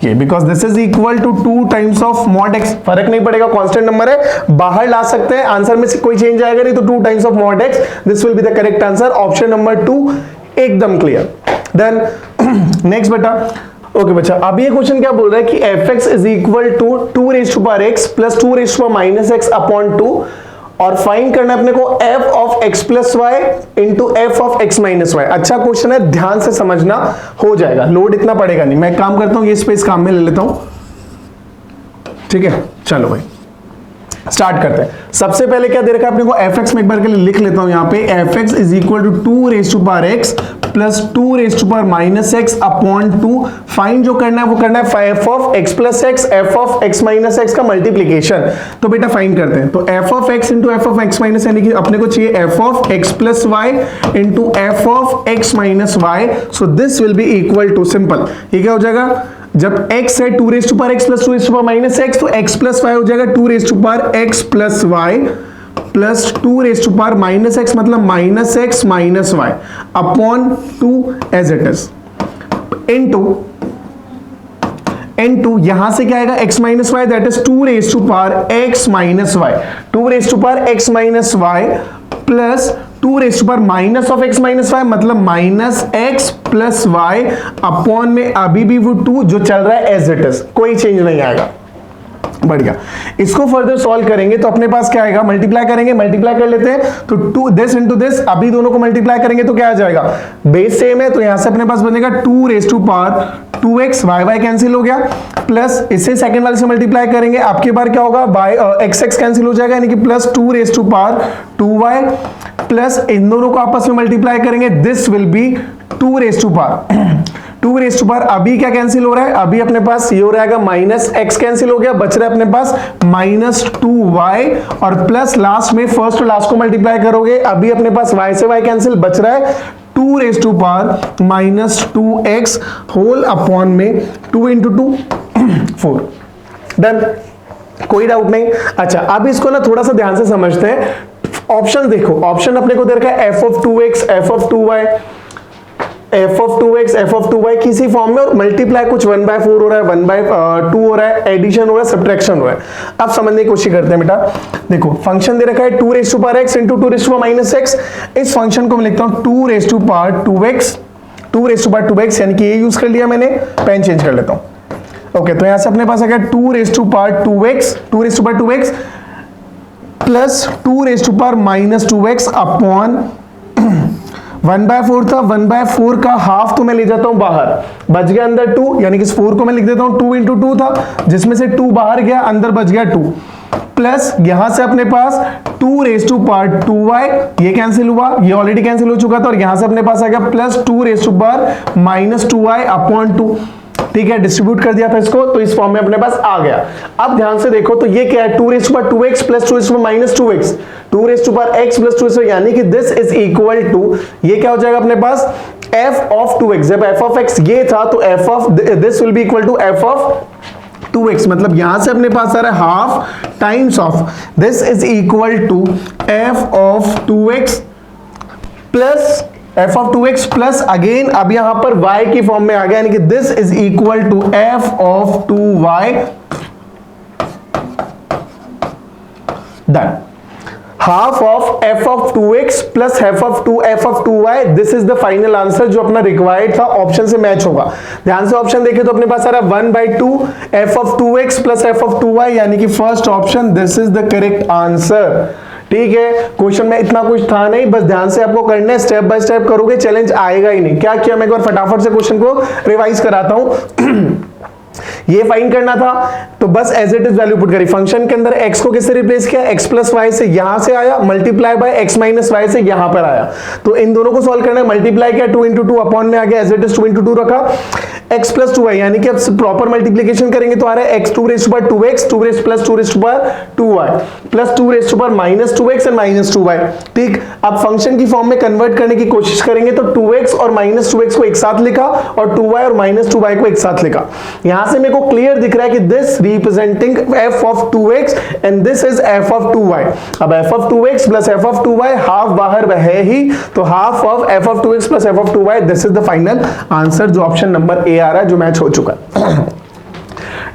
ये, because this is equal to 2 times of mod x। फर्क नहीं पड़ेगा, constant number है, बाहर ला सकते हैं, आंसर में से कोई चेंज आएगा नहीं, तो 2 times of mod x, this will be the correct answer, option number 2 एकदम क्लियर। देन नेक्स्ट बेटा, ओके बच्चा, अब ये क्वेश्चन क्या बोल रहा है कि fx is equal to 2 raise to power x plus 2 raise to power minus x upon 2, और फाइंड करना है अपने को f of x plus y into f of x minus y. अच्छा क्वेश्चन है, ध्यान से समझना, हो जाएगा, लोड इतना पड़ेगा नहीं। मैं काम करता हूं, ये स्पेस काम में ले लेता हूं, ठीक है, चलो भाई स्टार्ट करते हैं। सबसे पहले क्या दे रखा है अपने को, fx में एक बार के लिए लिख लेता हूं यहाँ पे, fx is equal to 2 raise to power x plus 2 raise to power minus x upon 2। Find जो करना है वो करना है f of x plus x, f of x minus x का मल्टीप्लीकेशन। तो बेटा फाइंड करते हैं, तो f of x into f of x minus, यानी कि अपने को चाहिए f of x plus y into f of x minus Y, so this will be equal to, simple, ये क्या हो जाएगा, जब x है 2 raise to power x plus 2 raise to power minus x, तो x प्लस वाई हो जाएगा 2 raise to power x plus y plus 2 raise to power minus x, मतलब minus x minus y upon 2 as it is, into यहां से क्या आएगा, x minus y, that is 2 raise to power x minus y, 2 raise to power x minus y plus 2 raise to power minus of x minus y, मतलब minus x plus y upon में अभी भी वो 2 जो चल रहा है as it is, कोई चेंज नहीं आएगा। बढ़िया, इसको फर्दर सॉल्व करेंगे तो अपने पास क्या आएगा, मल्टीप्लाई करेंगे, मल्टीप्लाई कर लेते हैं, तो 2 दिस इंटू दिस, अभी दोनों को मल्टीप्लाई करेंगे तो क्या आ जाएगा, बेस सेम है, तो यहां से अपने पास बनेगा 2 raise to power 2x, y cancel हो गया, प्लस इससे सेकंड वाले से मल्टीप्लाई करेंगे, आपके बार क्या होगा, x कैंसिल हो जाएगा, यानी कि plus 2 raise to power 2y, plus इन दोनों को आपस में मल्टीप्लाई करेंगे, this will be 2 raise to power 2 raise to power, अभी क्या कैंसिल हो रहा है, अभी अपने पास ये हो रहेगा माइनस x कैंसिल हो गया, बच रहा है अपने पास माइनस 2y, और प्लस लास्ट में फर्स्ट और लास्ट को मल्टीप्लाई करोगे, अभी अपने पास y से y कैंसिल, बच रहा है 2 raise to power minus 2x whole upon में 2 इंटू 2 4। डन, कोई डाउट नहीं। अच्छा, अब इसको ना थोड़ा सा ध्यान से समझते हैं। ऑप्शन देखो, ऑप्शन अपने को दे रखा है f of 2x, f of 2y, f of 2x, f of 2y किसी फॉर्म में, और मल्टीप्लाई कुछ 1/4 हो रहा है, 1/2 हो रहा है, एडिशन हो रहा है, सब्ट्रैक्शन हो रहा है। अब समझने की कोशिश करते हैं बेटा, देखो फंक्शन दे रखा है 2 raise to power x into 2 raise to power minus x, इस फंक्शन को मैं लिखता हूं 2 raise to power 2x, 2 raise to power 2x, यानी कि ये यूज कर लिया मैंने, पेन चेंज कर लेता हूं। ओके, तो यहां से अपने पास आ गया 2 raise to power 2x, 2 raise to power 2x plus 2 raise to power minus 2x upon 1/4 था, 1/4 का हाफ तो मैं ले जाता हूं बाहर, बच गया अंदर 2, यानी कि इस 4 को मैं लिख देता हूं 2 इंटू 2 था, जिसमें से 2 बाहर गया, अंदर बच गया 2, प्लस यहां से अपने पास 2 रेज़ टू पावर 2y, ये कैंसिल हुआ, ये ऑलरेडी कैंसिल हो चुका था, और यहां से अपने पास आ गया plus 2 raise to power minus 2y upon 2, ठीक है, डिस्ट्रीब्यूट कर दिया था इसको, तो इस फॉर्म में अपने पास आ गया। अब ध्यान से देखो, तो ये क्या है, 2 raise to power 2x plus 2 raise to power minus 2x, 2 raise to power x plus 2, यानी कि दिस इज इक्वल टू, ये क्या हो जाएगा अपने पास, f ऑफ 2x, जब f ऑफ x ये था तो f of this will be equal to f of 2x, मतलब यहां से अपने पास आ रहा है half times of, this is equal to f of 2x plus f of 2x plus again अब यहां पर y की फॉर्म में आ गया, यानी कि this is equal to f of 2y। Done, half of f of 2x plus f of 2y, this is the final answer जो अपना रिक्वायर्ड था, ऑप्शन से मैच होगा। ध्यान से ऑप्शन देखें तो अपने पास आ रहा है 1/2 f of 2x plus f of 2y, यानी कि first option, this is the correct answer. ठीक है, क्वेश्चन में इतना कुछ था नहीं, बस ध्यान से आपको करना है, स्टेप बाय स्टेप करोगे चैलेंज आएगा ही नहीं। क्या किया, मैं एक बार फटाफट से क्वेश्चन को रिवाइज कराता हूं। ये फाइंड करना था, तो बस as it is value put करी। फंक्शन के अंदर x को किससे रिप्लेस किया, x प्लस वाई से यहां से आया, multiply by x minus y से यहां पर आया। तो इन दोनों को सॉल्व करना है, मल्टीप्लाई किया 2 into 2 अपॉन में आ गया, एज इट इज 2 into 2 रखा, x प्लस 2y, यानी कि अब प्रॉपर मल्टीप्लीकेशन करेंगे तो आ रहा है x 2 raise to power 2x 2 raise plus 2 raise to power 2y plus 2 raise to power minus 2x and minus 2y। ठीक, अब फंक्शन की फॉर्म में कन्वर्ट करने की कोशिश करेंगे तो 2x और माइनस 2x को एक साथ लिखा और 2y और माइनस 2y को एक साथ लिखा। यहां से मेरे को क्लियर दिख रहा है कि this representing f of 2x and this is f of 2y। अब f of 2x plus f of 2y half बाहर है ही, तो half of f of 2x plus f of 2y, this is the final answer जो option number A आ रहा है, जो match हो चुका है।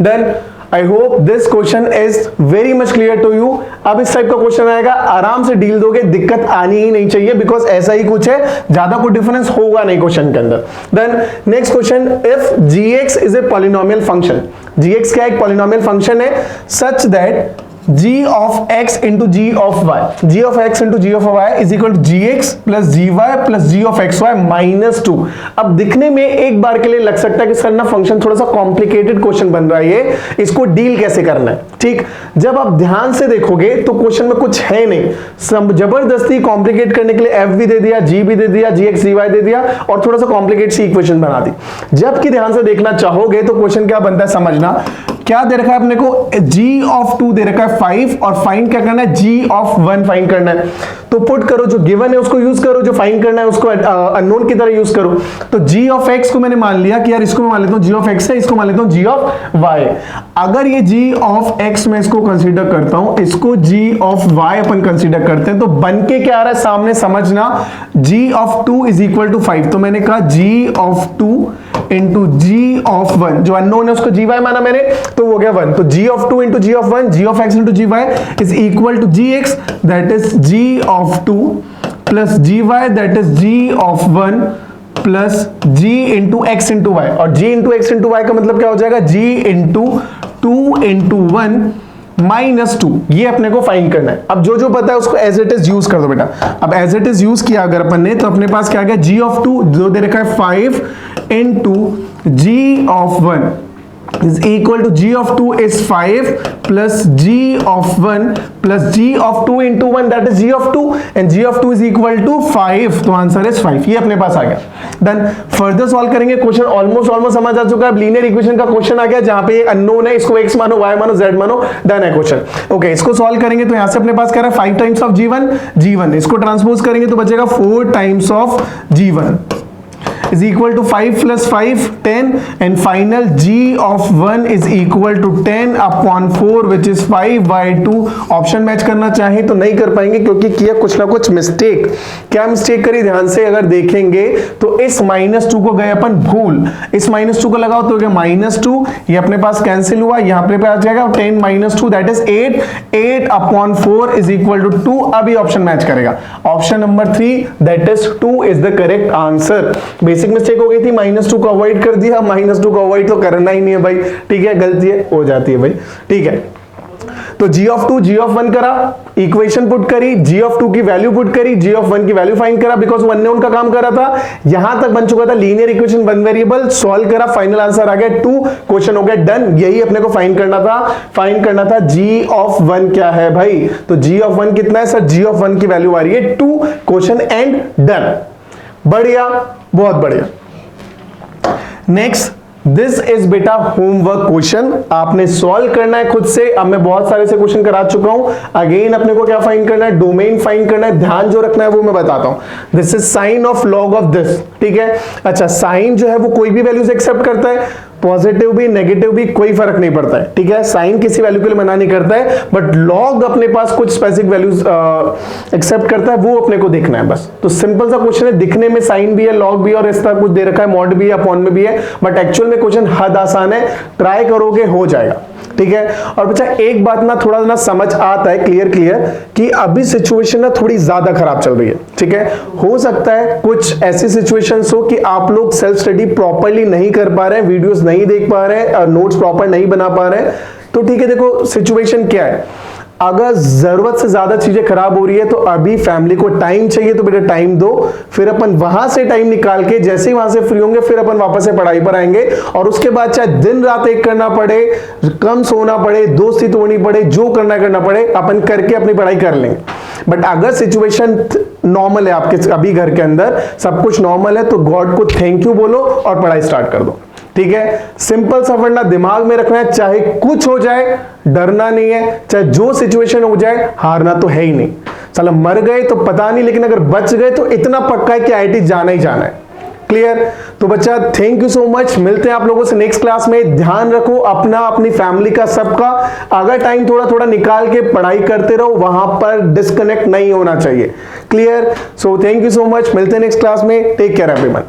Done. I hope this question is very much clear to you। अब इस टाइप का क्वेश्चन आएगा, आराम से डील दोगे, दिक्कत आनी ही नहीं चाहिए, बिकॉज ऐसा ही कुछ है, ज्यादा कोई डिफरेंस होगा नहीं क्वेश्चन के अंदर। Then next question, if gx is a polynomial function, gx क्या एक पॉलिनोमियल फंक्शन है such that g of x into g of y, g of x into g of y is equal to gx plus gy plus g of xy minus 2। अब दिखने में एक बार के लिए लग सकता है कि सर ना फंक्शन थोड़ा सा कॉम्प्लिकेटेड क्वेश्चन बन रहा है, ये इसको डील कैसे करना है। ठीक, जब आप ध्यान से देखोगे तो क्वेश्चन में कुछ है नहीं, सब जबरदस्ती कॉम्प्लिकेट करने के लिए f भी दे दिया, g भी दे दिया, gx gy दे दिया और थोड़ा सा कॉम्प्लिकेट सी इक्वेशन बना दी। जबकि ध्यान से देखना चाहोगे तो क्वेश्चन क्या बनता है, समझना क्या दे रखा है अपने को, g of 2 दे रखा है 5 और फाइंड क्या करना है, g of 1 फाइंड करना है। तो पुट करो, जो गिवन है उसको यूज करो, जो फाइंड करना है उसको अननोन की तरह यूज करो। तो g of x को मैंने मान लिया कि यार इसको मैं मान लेता हूं g of x है, इसको मान लेता हूं g of y। अगर ये g of x मैं इसको कंसीडर करता हूं, इसको g of y upon consider करते हैं, तो बन के क्या आ रहा है सामने, समझना g of 2 is equal to 5। तो मैंने कहा g of 2 into g of 1, जो अननोन है उसको gy माना मैंने, तो हो गया 1। तो g of 2 into g of 1, g of x into gy is equal to gx, that is g of 2 plus gy that is g of 1 plus g into x into y। और g into x into y का मतलब क्या हो जाएगा, g into 2 into 1 minus 2। ये अपने को find करना है। अब जो जो पता है उसको एज इट इज यूज कर दो बेटा। अब एज इट इज यूज किया अगर अपन ने, तो अपने पास क्या आ गया, g of 2 जो दे रखा है 5 into g of 1 is equal to g of 2 is 5 plus g of 1 plus g of 2 into 1, that is g of 2 and g of 2 is equal to 5। तो आंसर is 5। ये अपने पास आ गया। देन फर्दर सॉल्व करेंगे, question almost समझ आ चुका है। लीनियर इक्वेशन का क्वेश्चन आ गया जहां पे अननोन है, इसको x मानो, y मानो, z मानो, डन है क्वेश्चन। ओके, इसको सॉल्व करेंगे तो यहां से अपने पास कह रहा है 5 टाइम्स ऑफ g1, इसको ट्रांसपोज करेंगे तो बचेगा 4 times of g1 is equal to 5 plus 5 10 and final g of 1 is equal to 10 upon 4 which is 5 by 2। Option match करना चाहे तो नहीं कर पाएंगे क्योंकि किया कुछ ना कुछ मिस्टेक। क्या मिस्टेक करी, ध्यान से अगर देखेंगे तो इस -2 को गए अपन भूल, इस -2 को लगाओ तो -2, ये अपने पास कैंसिल हुआ, यहाँ पे आ जाएगा 10 - 2 that is 8, 8 upon 4 is equal to 2। अभी ऑप्शन मैच करेगा, option number 3 that is 2 is the correct answer. Basic mistake हो गई थी, -2 को अवॉइड कर दिया, -2 को अवॉइड तो करना ही नहीं है भाई, ठीक है, गलती है हो जाती है भाई, ठीक है। तो g of 2 g of 1 करा, इक्वेशन पुट करी, g of 2 की वैल्यू पुट करी, g of 1 की वैल्यू फाइंड करा, बिकॉज वन ने उनका काम करा था। यहां तक बन चुका था linear equation, one variable, solve करा, फाइनल आंसर आ गया 2, क्वेश्चन हो गया डन। यही अपने को फाइंड करना था g of 1 क्या है भाई, तो g of 1 कितना है सर, g of 1 की वैल्यू आ रही है 2, क्वेश्चन एंड डन। बढ़िया, बहुत बढ़िया। नेक्स्ट, दिस इज बेटा होमवर्क क्वेश्चन, आपने सॉल्व करना है खुद से। अब मैं बहुत सारे से क्वेश्चन करा चुका हूं, अगेन अपने को क्या फाइंड करना है, डोमेन फाइंड करना है। ध्यान जो रखना है वो मैं बताता हूं। This is sine of log of this, ठीक है। अच्छा, साइन जो है वो कोई भी वैल्यूज एक्सेप्ट करता है, पॉजिटिव भी नेगेटिव भी, कोई फर्क नहीं पड़ता है, ठीक है। साइन किसी वैल्यू के लिए मना नहीं करता है, बट लॉग अपने पास कुछ स्पेसिफिक वैल्यूज एक्सेप्ट करता है, वो अपने को देखना है बस। तो सिंपल सा क्वेश्चन है, दिखने में साइन भी है, लॉग भी है और इस तरह कुछ दे रखा है, मॉड भी है, अपॉन में भी है, बट एक्चुअल में क्वेश्चन हद आसान है, ट्राई करोगे हो जाएगा, ठीक है। और बच्चा एक बात ना थोड़ा ना समझ आता है क्लियर कि अभी सिचुएशन ना थोड़ी ज्यादा खराब चल रही है, ठीक है। हो सकता है कुछ ऐसी सिचुएशंस हो कि आप लोग सेल्फ स्टडी प्रॉपर्ली नहीं कर पा रहे हैं, वीडियोस नहीं देख पा रहे हैं, नोट्स प्रॉपर नहीं बना पा रहे हैं, तो ठीक है। देखो सिचुएशन क्या है, अगर जरूरत से ज्यादा चीजें खराब हो रही है तो अभी फैमिली को टाइम चाहिए, तो बेटा टाइम दो, फिर अपन वहां से टाइम निकाल के जैसे ही वहां से फ्री होंगे फिर अपन वापस से पढ़ाई पर आएंगे। और उसके बाद चाहे दिन रात एक करना पड़े, कम सोना पड़े, दोस्ती तोड़नी पड़े, जो करना पड़े, अपन करके अपनी पढ़ाई कर लेंगे। बट अगर सिचुएशन नॉर्मल है आपके अभी घर के अंदर, सब कुछ नॉर्मल है, तो गॉड को थैंक यू बोलो और पढ़ाई स्टार्ट कर दो। ठीक है, सिंपल सा फंडा दिमाग में रखना है, चाहे कुछ हो जाए डरना नहीं है, चाहे जो सिचुएशन हो जाए हारना तो है ही नहीं। चलो मर गए तो पता नहीं, लेकिन अगर बच गए तो इतना पक्का है कि आईआईटी जाना ही जाना है। क्लियर? तो बच्चा थैंक यू सो मच, मिलते हैं आप लोगों से नेक्स्ट क्लास में। ध्यान रखो अपना, अपनी फैमिली का, सबका। अगर टाइम थोड़ा थोड़ा निकाल के पढ़ाई करते रहो, वहां पर डिस्कनेक्ट नहीं होना चाहिए। Clear? So thank you so much, मिलते हैं नेक्स्ट क्लास में। Take care everyone.